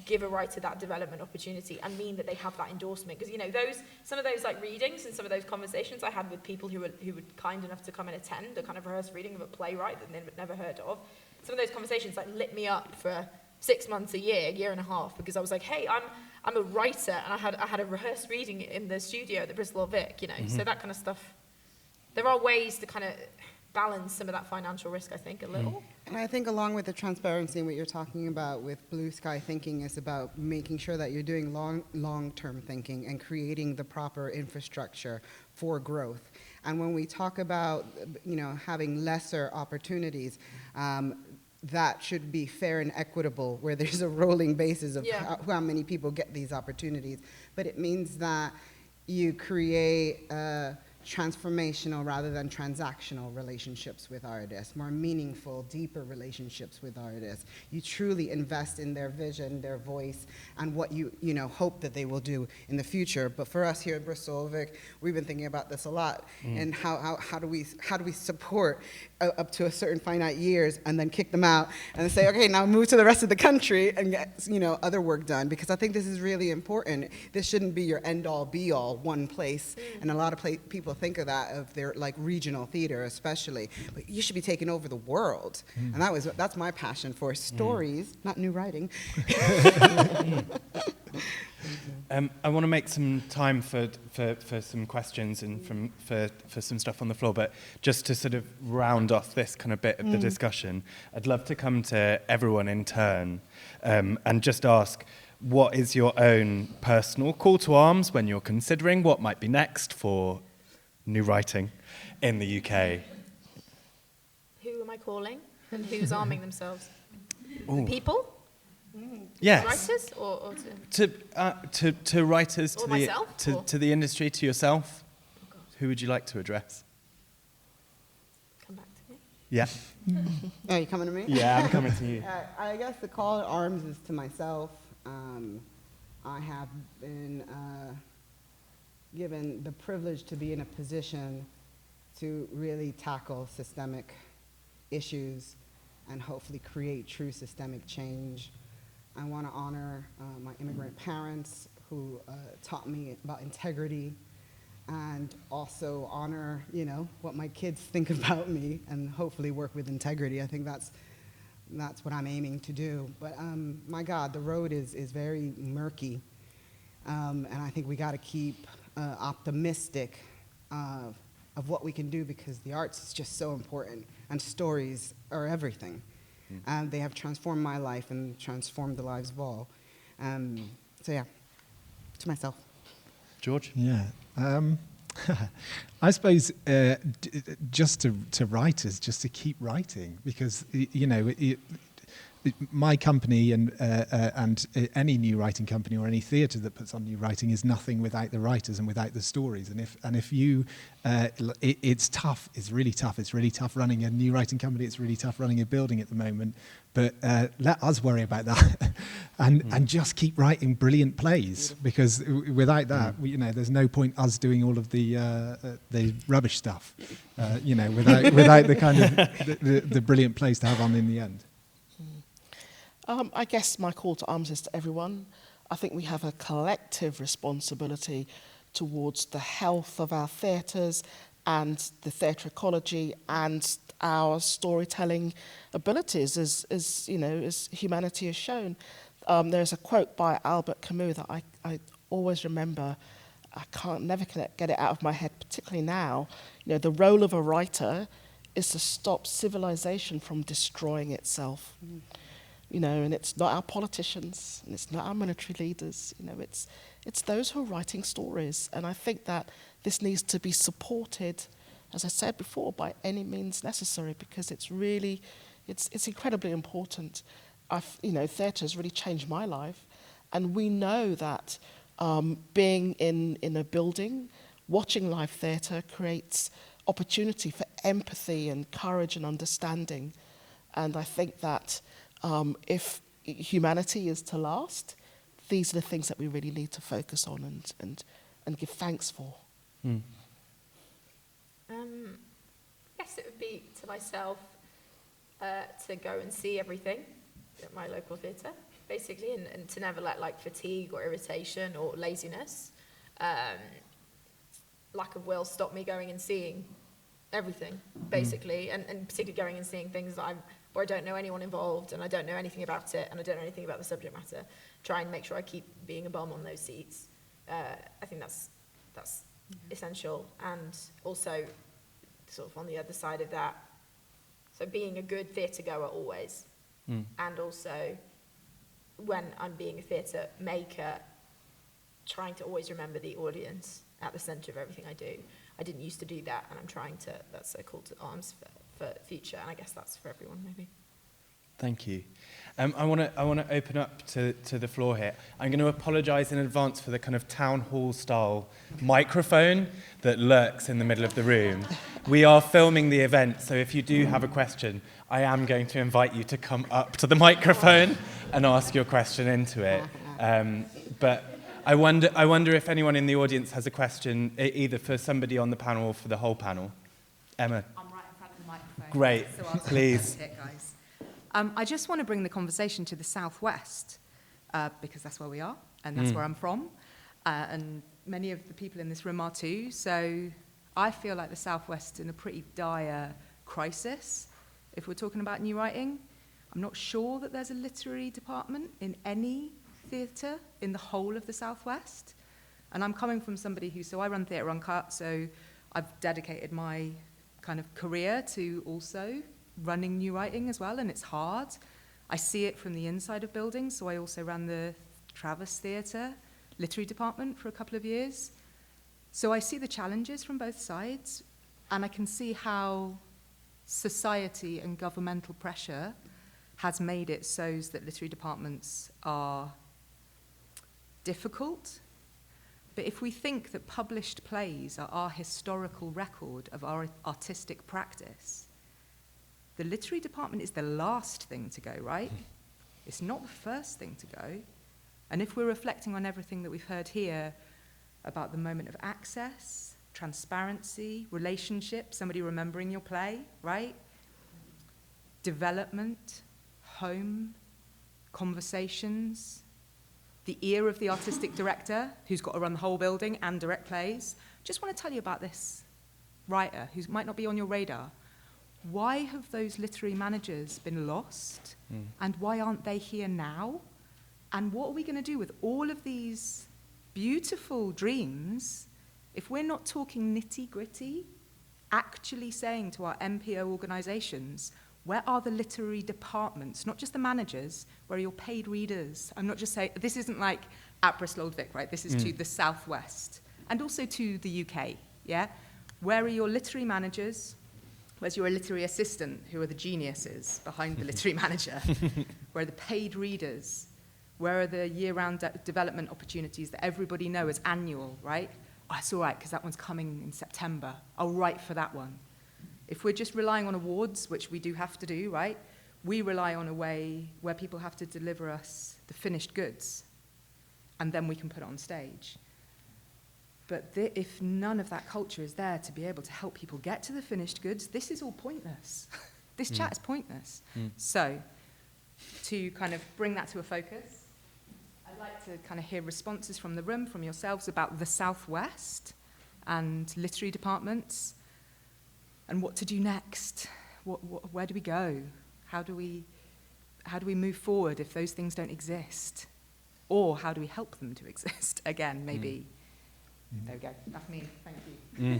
give a writer that development opportunity and mean that they have that endorsement, because some of those readings and some of those conversations I had with people who were kind enough to come and attend a kind of rehearsed reading of a playwright that they'd never heard of, some of those conversations lit me up for 6 months, a year and a half, because I was like, hey, I'm a writer, and I had a rehearsed reading in the studio at the Bristol Old Vic, so that kind of stuff. There are ways to kind of balance some of that financial risk, I think, a little. And I think along with the transparency and what you're talking about with blue sky thinking is about making sure that you're doing long-term thinking and creating the proper infrastructure for growth. And when we talk about, having lesser opportunities, that should be fair and equitable, where there's a rolling basis of how many people get these opportunities. But it means that you create transformational rather than transactional relationships with artists, more meaningful, deeper relationships with artists. You truly invest in their vision, their voice, and what you hope that they will do in the future. But for us here at Bristol Old Vic, we've been thinking about this a lot, and how do we support up to a certain finite years and then kick them out and say, okay, now move to the rest of the country and get other work done, because I think this is really important. This shouldn't be your end-all, be-all, one place, and a lot of people think of that of their regional theater especially, but you should be taking over the world. And that's my passion for stories, not new writing. I want to make some time for some questions and for some stuff on the floor, but just to sort of round off this kind of bit of the discussion, I'd love to come to everyone in turn and just ask, what is your own personal call to arms when you're considering what might be next for new writing in the UK? Who am I calling? And who's arming themselves? Ooh. People? Yes. Writers? Or To writers, Or myself, to the industry, to yourself. Oh, God. Who would you like to address? Come back to me. Yeah. Are you coming to me? Yeah, I'm coming to you. I guess the call to arms is to myself. I have been given the privilege to be in a position to really tackle systemic issues and hopefully create true systemic change. I want to honor my immigrant parents who taught me about integrity, and also honor, what my kids think about me, and hopefully work with integrity. I think that's what I'm aiming to do. But my God, the road is very murky, and I think we got to keep optimistic of what we can do, because the arts is just so important, and stories are everything. And they have transformed my life and transformed the lives of all. So yeah, to myself. George? Yeah. I suppose just to writers, just to keep writing, because my company and any new writing company or any theatre that puts on new writing is nothing without the writers and without the stories. And if you, it's tough. It's really tough. It's really tough running a new writing company. It's really tough running a building at the moment. But let us worry about that, and just keep writing brilliant plays, because without that, there's no point us doing all of the rubbish stuff. Without the kind of the brilliant plays to have on in the end. I guess my call to arms is to everyone. I think we have a collective responsibility towards the health of our theatres and the theatre ecology and our storytelling abilities, as humanity has shown. There's a quote by Albert Camus that I always remember. I never get it out of my head, particularly now. The role of a writer is to stop civilization from destroying itself. And it's not our politicians, and it's not our military leaders. It's those who are writing stories. And I think that this needs to be supported, as I said before, by any means necessary, because it's incredibly important. Theatre has really changed my life, and we know that being in a building, watching live theatre creates opportunity for empathy and courage and understanding. And I think that if humanity is to last, these are the things that we really need to focus on and give thanks for. Yes, it would be to myself to go and see everything at my local theatre, basically, and to never let fatigue or irritation or laziness, lack of will stop me going and seeing everything, basically, and particularly going and seeing things that where I don't know anyone involved, and I don't know anything about it, and I don't know anything about the subject matter. Try and make sure I keep being a bum on those seats. I think that's essential, and also sort of on the other side of that. So being a good theatre goer always, and also when I'm being a theatre maker, trying to always remember the audience at the centre of everything I do. I didn't used to do that, and I'm trying to, that's a call to arms for future, and I guess that's for everyone maybe. Thank you. I want to open up to the floor here. I'm going to apologise in advance for the kind of town hall style microphone that lurks in the middle of the room. We are filming the event, so if you do have a question, I am going to invite you to come up to the microphone and ask your question into it. But I wonder if anyone in the audience has a question, either for somebody on the panel or for the whole panel. Emma. I'm right in front of the microphone. Great, So I'll please. it, guys. I just want to bring the conversation to the southwest, because that's where we are, and that's where I'm from, and many of the people in this room are too. So I feel like the southwest is in a pretty dire crisis. If we're talking about new writing, I'm not sure that there's a literary department in any theatre in the whole of the southwest. And I'm coming from somebody so I run Theatre Uncut, so I've dedicated my kind of career to also running new writing as well, and it's hard. I see it from the inside of buildings, so I also ran the Travis Theatre literary department for a couple of years. So I see the challenges from both sides, and I can see how society and governmental pressure has made it so that literary departments are difficult. But if we think that published plays are our historical record of our artistic practice, the literary department is the last thing to go, right? It's not the first thing to go. And if we're reflecting on everything that we've heard here about the moment of access, transparency, relationship, somebody remembering your play, right? Development, home, conversations, the ear of the artistic director who's got to run the whole building and direct plays. Just want to tell you about this writer who might not be on your radar. Why have those literary managers been lost? And why aren't they here now? And what are we going to do with all of these beautiful dreams if we're not talking nitty-gritty, actually saying to our MPO organisations, where are the literary departments, not just the managers, where are your paid readers? I'm not just saying, this isn't like at Bristol Old Vic, right? This is to the southwest and also to the UK, yeah? Where are your literary managers? Where's your literary assistant, who are the geniuses behind the literary manager? Where are the paid readers? Where are the year-round development opportunities that everybody knows is annual, right? Oh, it's all right, because that one's coming in September. I'll write for that one. If we're just relying on awards, which we do have to do, right? We rely on a way where people have to deliver us the finished goods, and then we can put it on stage. But if none of that culture is there to be able to help people get to the finished goods, this is all pointless. This chat is pointless. So, to kind of bring that to a focus, I'd like to kind of hear responses from the room, from yourselves, about the Southwest and literary departments, and what to do next. Where do we go? How do we move forward if those things don't exist? Or how do we help them to exist? Again, maybe. There we go. That's me. Thank you.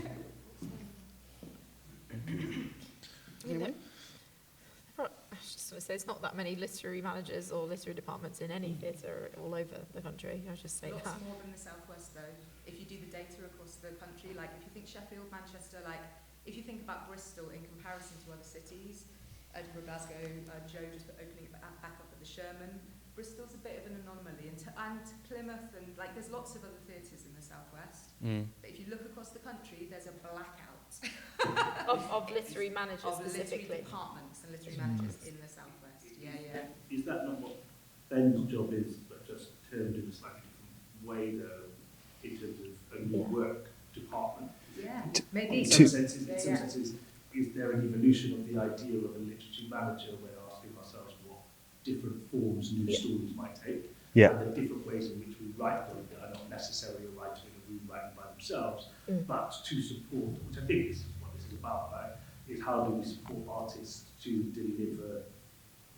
I was just going to say, it's not that many literary managers or literary departments in any theatre all over the country. I was just saying Lots that. more than the Southwest, though. If you do the data across the country, like if you think Sheffield, Manchester, like if you think about Bristol in comparison to other cities, Edinburgh, Glasgow, Joe just opening it back up at the Sherman. Bristol's a bit of an anomaly, and Plymouth, and like there's lots of other theatres in the Southwest. But if you look across the country, there's a blackout of literary managers of specifically. literary departments and literary managers in the Southwest. Yeah. Is that not what Ben's job is, but just termed in a slightly different way, though, in terms of a new work department? Yeah, maybe. In some senses, is there an evolution of the idea of a literature manager? We're asking ourselves what different forms new stories might take. And the different ways in which we write them that are not necessarily a writer in a room writing by themselves, but to support, which I think is what this is about, right? Is how do we support artists to deliver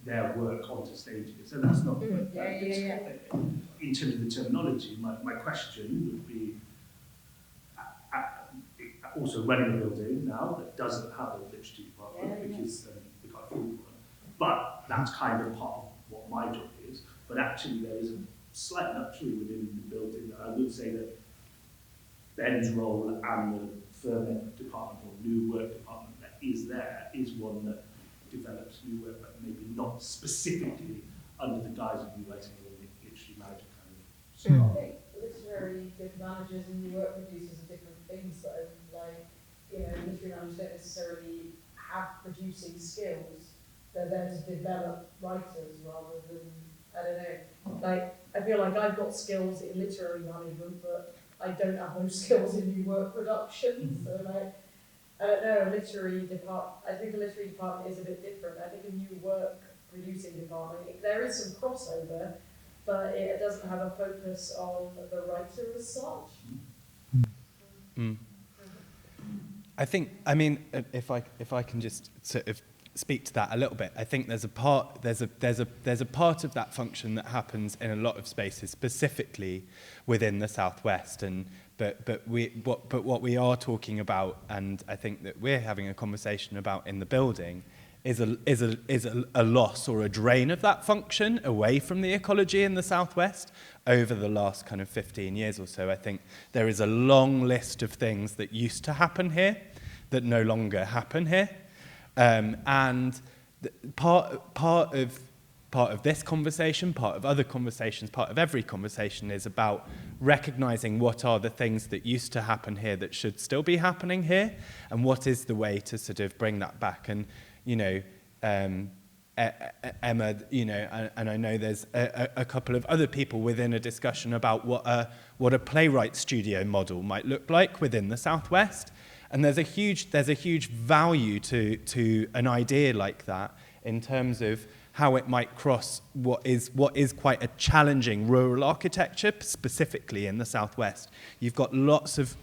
their work onto stages? And that's not, in terms of the terminology, my question would be, also running a building now that doesn't have a literacy department because we can't afford one. But that's kind of part of what my job is. But actually there is a slight luxury within the building that I would say that Ben's role and the ferment department or new work department that is there is one that develops new work, but maybe not specifically under the guise of new writing or literacy manager kind of stuff. I think literary good managers and new work producers are different things though. Like, you know, literary managers don't necessarily have producing skills. They're there to develop writers rather than, I don't know. Like, I feel like I've got skills in literary management, but I don't have those skills in new work production. So like, I don't know, I think a literary department is a bit different. I think a new work producing department, there is some crossover, but it doesn't have a focus on the writer as such. I think, I mean, if I can just sort of speak to that a little bit, I think there's a part of that function that happens in a lot of spaces, specifically within the Southwest, but what we are talking about, and I think that we're having a conversation about in the building, is a loss or a drain of that function away from the ecology in the Southwest over the last kind of 15 years or so. I think there is a long list of things that used to happen here that no longer happen here. And part of this conversation, part of other conversations, part of every conversation is about recognizing what are the things that used to happen here that should still be happening here, and what is the way to sort of bring that back. And, you know, Emma, you know, and I know there's a couple of other people within a discussion about what a playwright studio model might look like within the Southwest. And there's a huge value to an idea like that in terms of how it might cross what is quite a challenging rural architecture, specifically in the Southwest. You've got lots of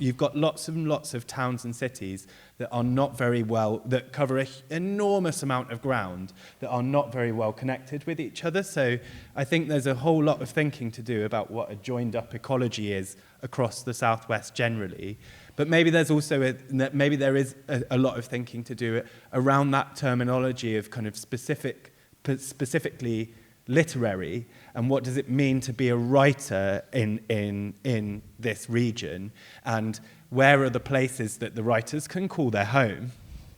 towns and cities that are not very well, that cover an enormous amount of ground, that are not very well connected with each other. So I think there's a whole lot of thinking to do about what a joined up ecology is across the Southwest generally. But maybe there's also a lot of thinking to do around that terminology of kind of specifically literary, and what does it mean to be a writer in this region, and where are the places that the writers can call their home,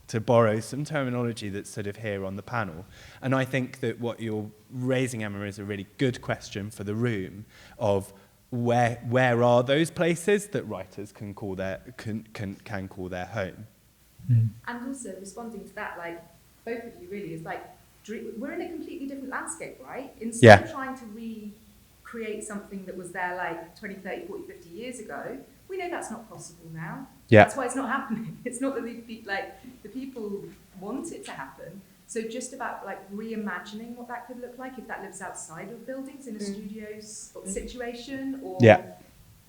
to borrow some terminology that's sort of here on the panel. And I think that what you're raising, Emma, is a really good question for the room of where are those places that writers can call their home. And also responding to that, like both of you really, is like we're in a completely different landscape, right? Instead of trying to recreate something that was there like 20, 30, 40, 50 years ago, we know that's not possible now. Yeah. That's why it's not happening. It's not that the people want it to happen. So just about like reimagining what that could look like if that lives outside of buildings in a studio's situation, or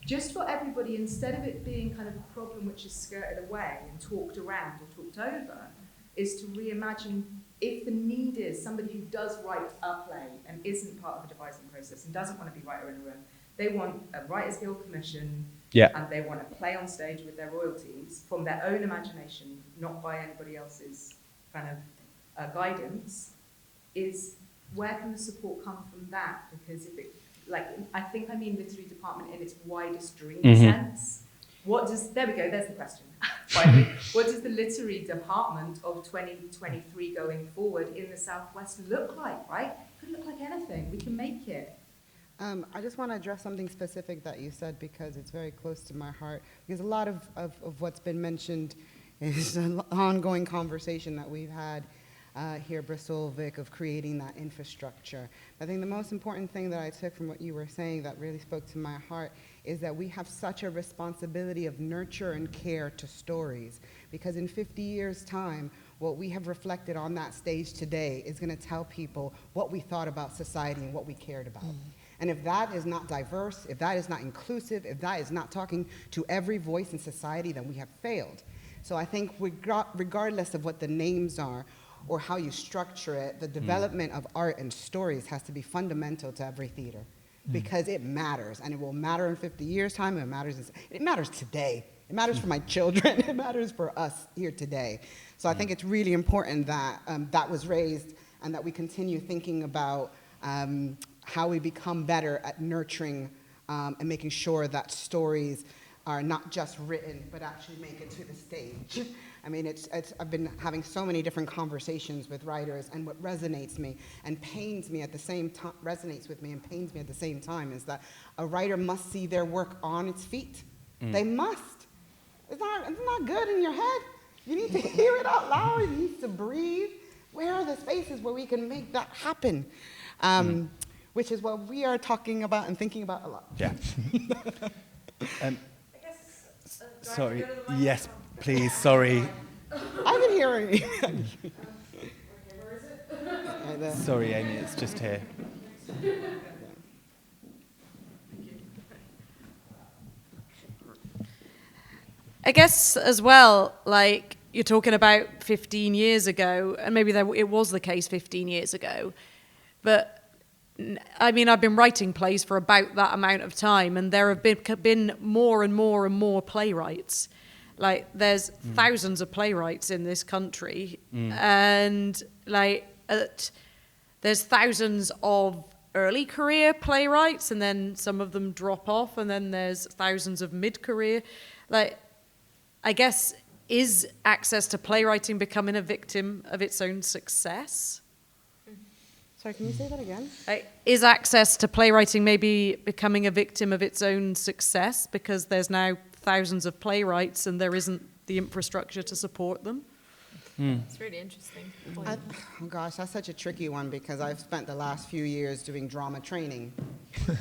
just for everybody, instead of it being kind of a problem which is skirted away and talked around or talked over, is to reimagine if the need is somebody who does write a play and isn't part of the devising process and doesn't want to be writer in a room, they want a Writers Guild commission, and they want to play on stage with their royalties from their own imagination, not by anybody else's kind of guidance, is where can the support come from that? Because if it, like, I think I mean literary department in its widest dream sense. There we go, there's the question. Finally, what does the literary department of 2023 going forward in the Southwest look like, right? It could look like anything, we can make it. I just want to address something specific that you said because it's very close to my heart. Because a lot of what's been mentioned is an ongoing conversation that we've had here at Bristol Old Vic of creating that infrastructure. I think the most important thing that I took from what you were saying that really spoke to my heart is that we have such a responsibility of nurture and care to stories, because in 50 years' time, what we have reflected on that stage today is going to tell people what we thought about society and what we cared about. And if that is not diverse, if that is not inclusive, if that is not talking to every voice in society, then we have failed. So I think regardless of what the names are or how you structure it, the development of art and stories has to be fundamental to every theater, because it matters, and it will matter in 50 years' time, it matters today. It matters for my children. It matters for us here today. So I think it's really important that that was raised and that we continue thinking about how we become better at nurturing and making sure that stories are not just written, but actually make it to the stage. I mean, I've been having so many different conversations with writers, and what resonates me and pains me at the same time, resonates with me and pains me at the same time, is that a writer must see their work on its feet. They must. It's not good in your head. You need to hear it out loud. It needs to breathe. Where are the spaces where we can make that happen? Which is what we are talking about and thinking about a lot. Yeah. Sorry. Yes, please. Sorry. I've been hearing you. Sorry, Amy. It's just here. I guess as well, like you're talking about 15 years ago, and maybe it was the case 15 years ago, but I mean, I've been writing plays for about that amount of time, and there have been more and more and more playwrights. Like, there's thousands of playwrights in this country, and like there's thousands of early career playwrights, and then some of them drop off, and then there's thousands of mid-career. Like, I guess, is access to playwriting becoming a victim of its own success? Sorry, can you say that again? Is access to playwriting maybe becoming a victim of its own success because there's now thousands of playwrights and there isn't the infrastructure to support them? It's really interesting. Oh gosh, that's such a tricky one because I've spent the last few years doing drama training,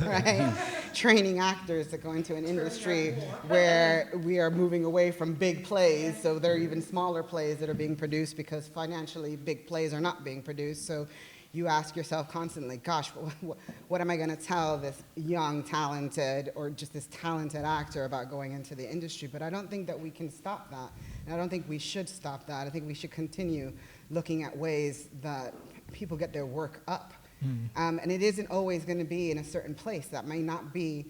right? Training actors to go into an industry where we are moving away from big plays, so there are even smaller plays that are being produced because financially big plays are not being produced. So you ask yourself constantly, gosh, what am I going to tell this young, talented, or just this talented actor about going into the industry? But I don't think that we can stop that. And I don't think we should stop that. I think we should continue looking at ways that people get their work up. And it isn't always going to be in a certain place. That may not be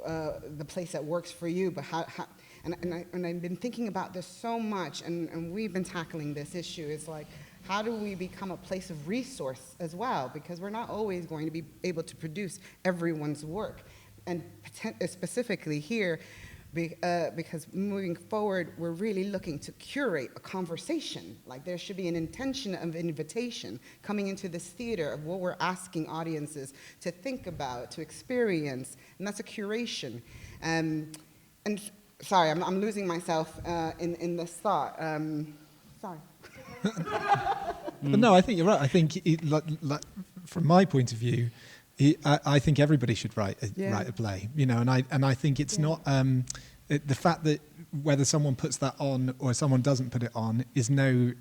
the place that works for you, but and I've been thinking about this so much, and we've been tackling this issue. It's like, how do we become a place of resource as well? Because we're not always going to be able to produce everyone's work. And specifically here, because moving forward, we're really looking to curate a conversation. Like, there should be an intention of invitation coming into this theater of what we're asking audiences to think about, to experience, and that's a curation. And sorry, I'm losing myself in this thought. Sorry. But no, I think you're right. I think, from my point of view, I think everybody should write a play, you know. And I think it's not the fact that whether someone puts that on or someone doesn't put it on is no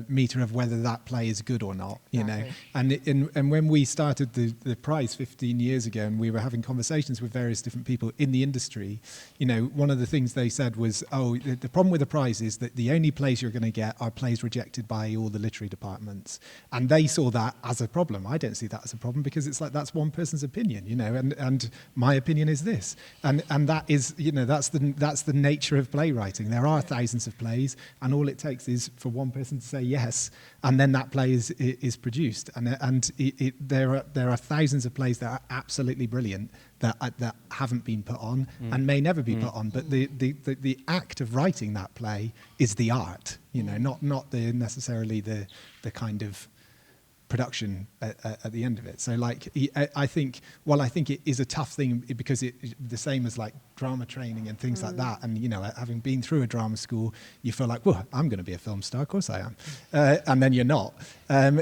meter of whether that play is good or not, you know. And when we started the prize 15 years ago, and we were having conversations with various different people in the industry, you know, one of the things they said was, oh, the problem with the prize is that the only plays you're going to get are plays rejected by all the literary departments. And they saw that as a problem. I don't see that as a problem because it's like, that's one person's opinion, you know, and my opinion is this. And that is, you know, that's the nature of playwriting. There are thousands of plays, and all it takes is for one person to say yes, and then that play is produced. And there are thousands of plays that are absolutely brilliant that haven't been put on and may never be put on. But the act of writing that play is the art, you know, not necessarily the kind of production at the end of it. So, like, I think it is a tough thing because the same as like drama training and things like that. And, you know, having been through a drama school, you feel like, well, I'm going to be a film star, of course I am. And then you're not.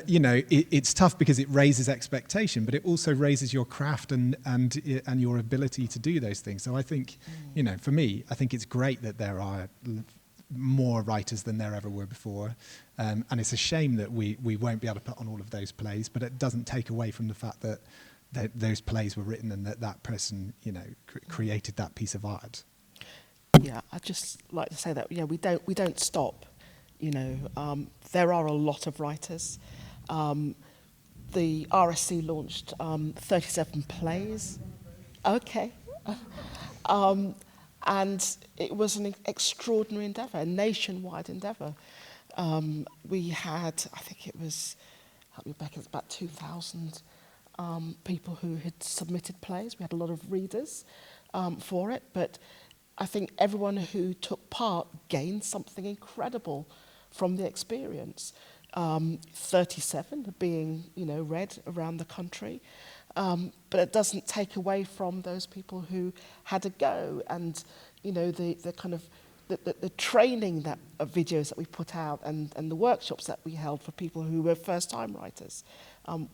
You know, it's tough because it raises expectation, but it also raises your craft and your ability to do those things. So I think, you know, for me, I think it's great that there are more writers than there ever were before. And it's a shame that we won't be able to put on all of those plays, but it doesn't take away from the fact that those plays were written and that person, you know, created that piece of art. Yeah, I'd just like to say that, yeah, we don't stop, you know. There are a lot of writers. The RSC launched 37 plays. Okay. And it was an extraordinary endeavour, a nationwide endeavour. We had, I think it was, help me back, it was about 2,000 people who had submitted plays. We had a lot of readers for it, but I think everyone who took part gained something incredible from the experience. 37 being, read around the country. But it doesn't take away from those people who had a go, and the kind of the training that videos that we put out and the workshops that we held for people who were first-time writers.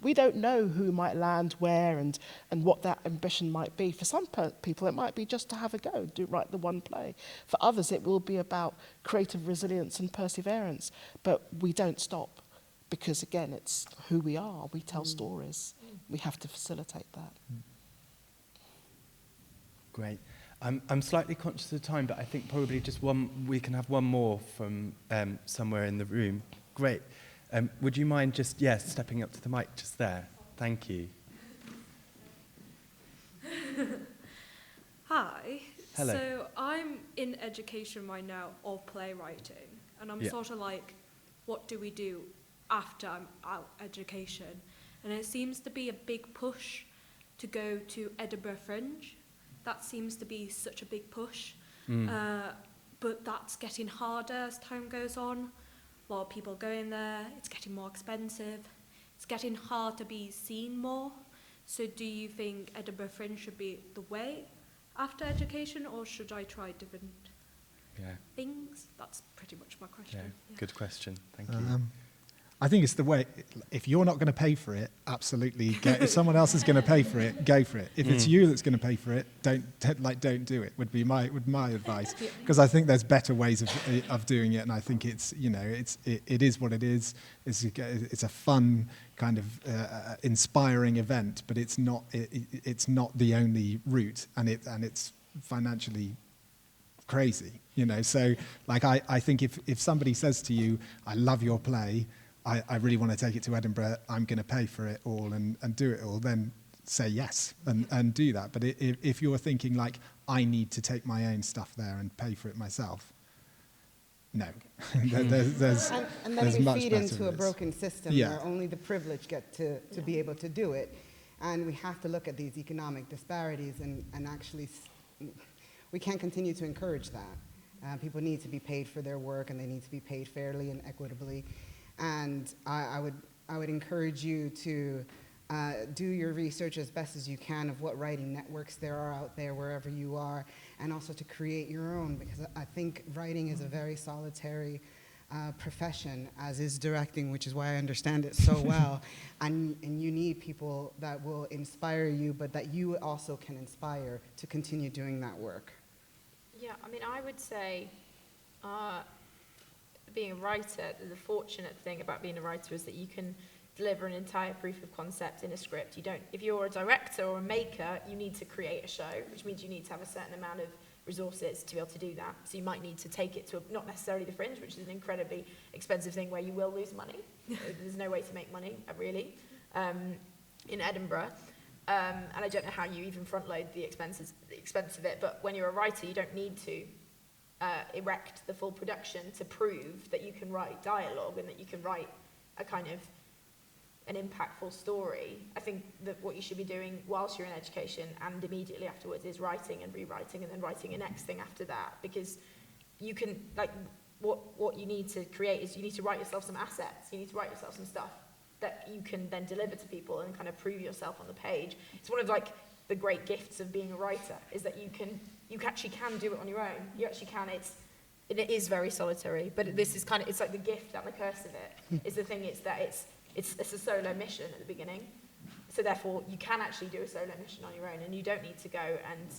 We don't know who might land where and what that ambition might be. For some people, it might be just to have a go, write the one play. For others, it will be about creative resilience and perseverance. But we don't stop, because again, it's who we are. We tell stories. We have to facilitate that. Great. I'm slightly conscious of time, but I think probably just we can have one more from somewhere in the room. Great. Would you mind just, stepping up to the mic just there? Thank you. Hi. Hello. So I'm in education right now of playwriting, and I'm sort of like, what do we do after I'm out education? And it seems to be a big push to go to Edinburgh Fringe. That seems to be such a big push. But that's getting harder as time goes on. A lot of people going there. It's getting more expensive. It's getting hard to be seen more. So do you think Edinburgh Fringe should be the way after education, or should I try different things? That's pretty much my question. Yeah. Good question. Thank you. I think it's the way. If you're not going to pay for it, absolutely go. If someone else is going to pay for it, go for it. If it's you that's going to pay for it, don't do it. Would be my advice, because I think there's better ways of doing it, and I think it is what it is. It's a fun kind of inspiring event, but it's not the only route, and it's financially crazy. So like I think if somebody says to you, I love your play, I really want to take it to Edinburgh, I'm going to pay for it all and do it all, then say yes and do that. But if you're thinking like, I need to take my own stuff there and pay for it myself, no. there's and then there's we much feed better into a ways. broken system where only the privileged get to be able to do it. And we have to look at these economic disparities and actually, we can't continue to encourage that. People need to be paid for their work, and they need to be paid fairly and equitably. And I would encourage you to do your research as best as you can of what writing networks there are out there wherever you are, and also to create your own, because I think writing is a very solitary profession, as is directing, which is why I understand it so well. And you need people that will inspire you, but that you also can inspire to continue doing that work. Yeah, I mean, I would say being a writer, the fortunate thing about being a writer is that you can deliver an entire proof of concept in a script. You don't, if you're a director or a maker, you need to create a show, which means you need to have a certain amount of resources to be able to do that. So you might need to take it to not necessarily the Fringe, which is an incredibly expensive thing where you will lose money. There's no way to make money, really, in Edinburgh. And I don't know how you even front load the expense of it, but when you're a writer, you don't need to erect the full production to prove that you can write dialogue and that you can write a kind of an impactful story. I think that what you should be doing whilst you're in education and immediately afterwards is writing and rewriting and then writing a next thing after that, because you can, like, what you need to create is you need to write yourself some assets, you need to write yourself some stuff that you can then deliver to people and kind of prove yourself on the page. It's one of like the great gifts of being a writer, is that you actually can do it on your own. You actually can. It is very solitary, but this is kind of, it's like the gift and the curse of it. Is the thing is that it's a solo mission at the beginning, so therefore you can actually do a solo mission on your own, and you don't need to go and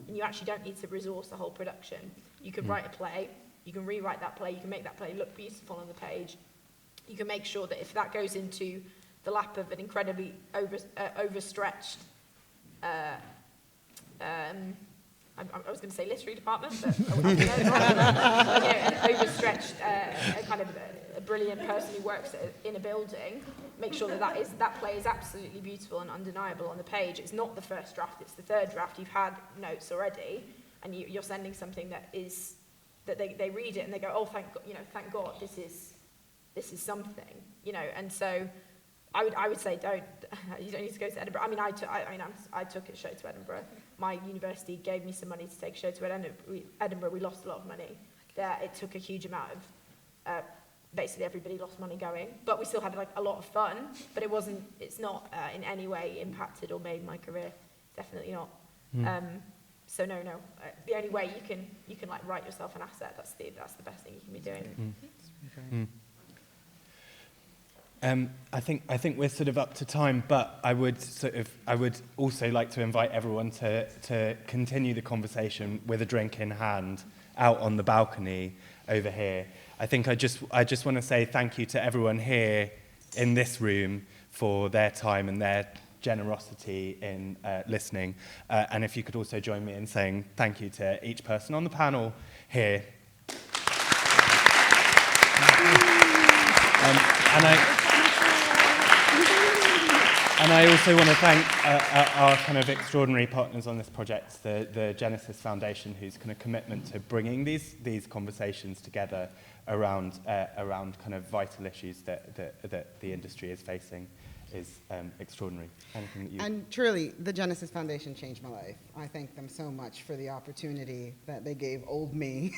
you actually don't need to resource the whole production. You can write a play, you can rewrite that play, you can make that play look beautiful on the page. You can make sure that if that goes into the lap of an incredibly overstretched, I was going to say literary department, but an overstretched, kind of a brilliant person who works in a building, make sure that play is absolutely beautiful and undeniable on the page. It's not the first draft, it's the third draft. You've had notes already, and you're sending something that is, that they read it and they go, oh, thank God, this is something, and so I would say you don't need to go to Edinburgh. I mean, I took a show to Edinburgh. My university gave me some money to take a show to Edinburgh. We lost a lot of money there. It took a huge amount of, basically everybody lost money going, but we still had like a lot of fun, but it's not in any way impacted or made my career. Definitely not. So no. The only way you can like write yourself an asset. That's the best thing you can be doing. I think we're sort of up to time, but I would also like to invite everyone to continue the conversation with a drink in hand out on the balcony over here. I think I just want to say thank you to everyone here in this room for their time and their generosity in listening. And if you could also join me in saying thank you to each person on the panel here. And I also want to thank our kind of extraordinary partners on this project, the Genesis Foundation, whose kind of commitment to bringing these conversations together around kind of vital issues that the industry is facing is extraordinary. Anything that you... And truly, the Genesis Foundation changed my life. I thank them so much for the opportunity that they gave old me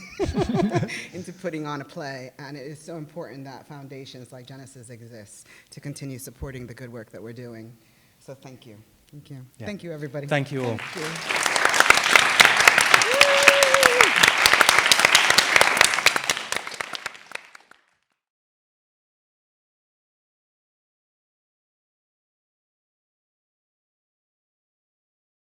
into putting on a play. And it is so important that foundations like Genesis exist to continue supporting the good work that we're doing. So thank you. Thank you. Yeah. Thank you, everybody. Thank you all. Thank you.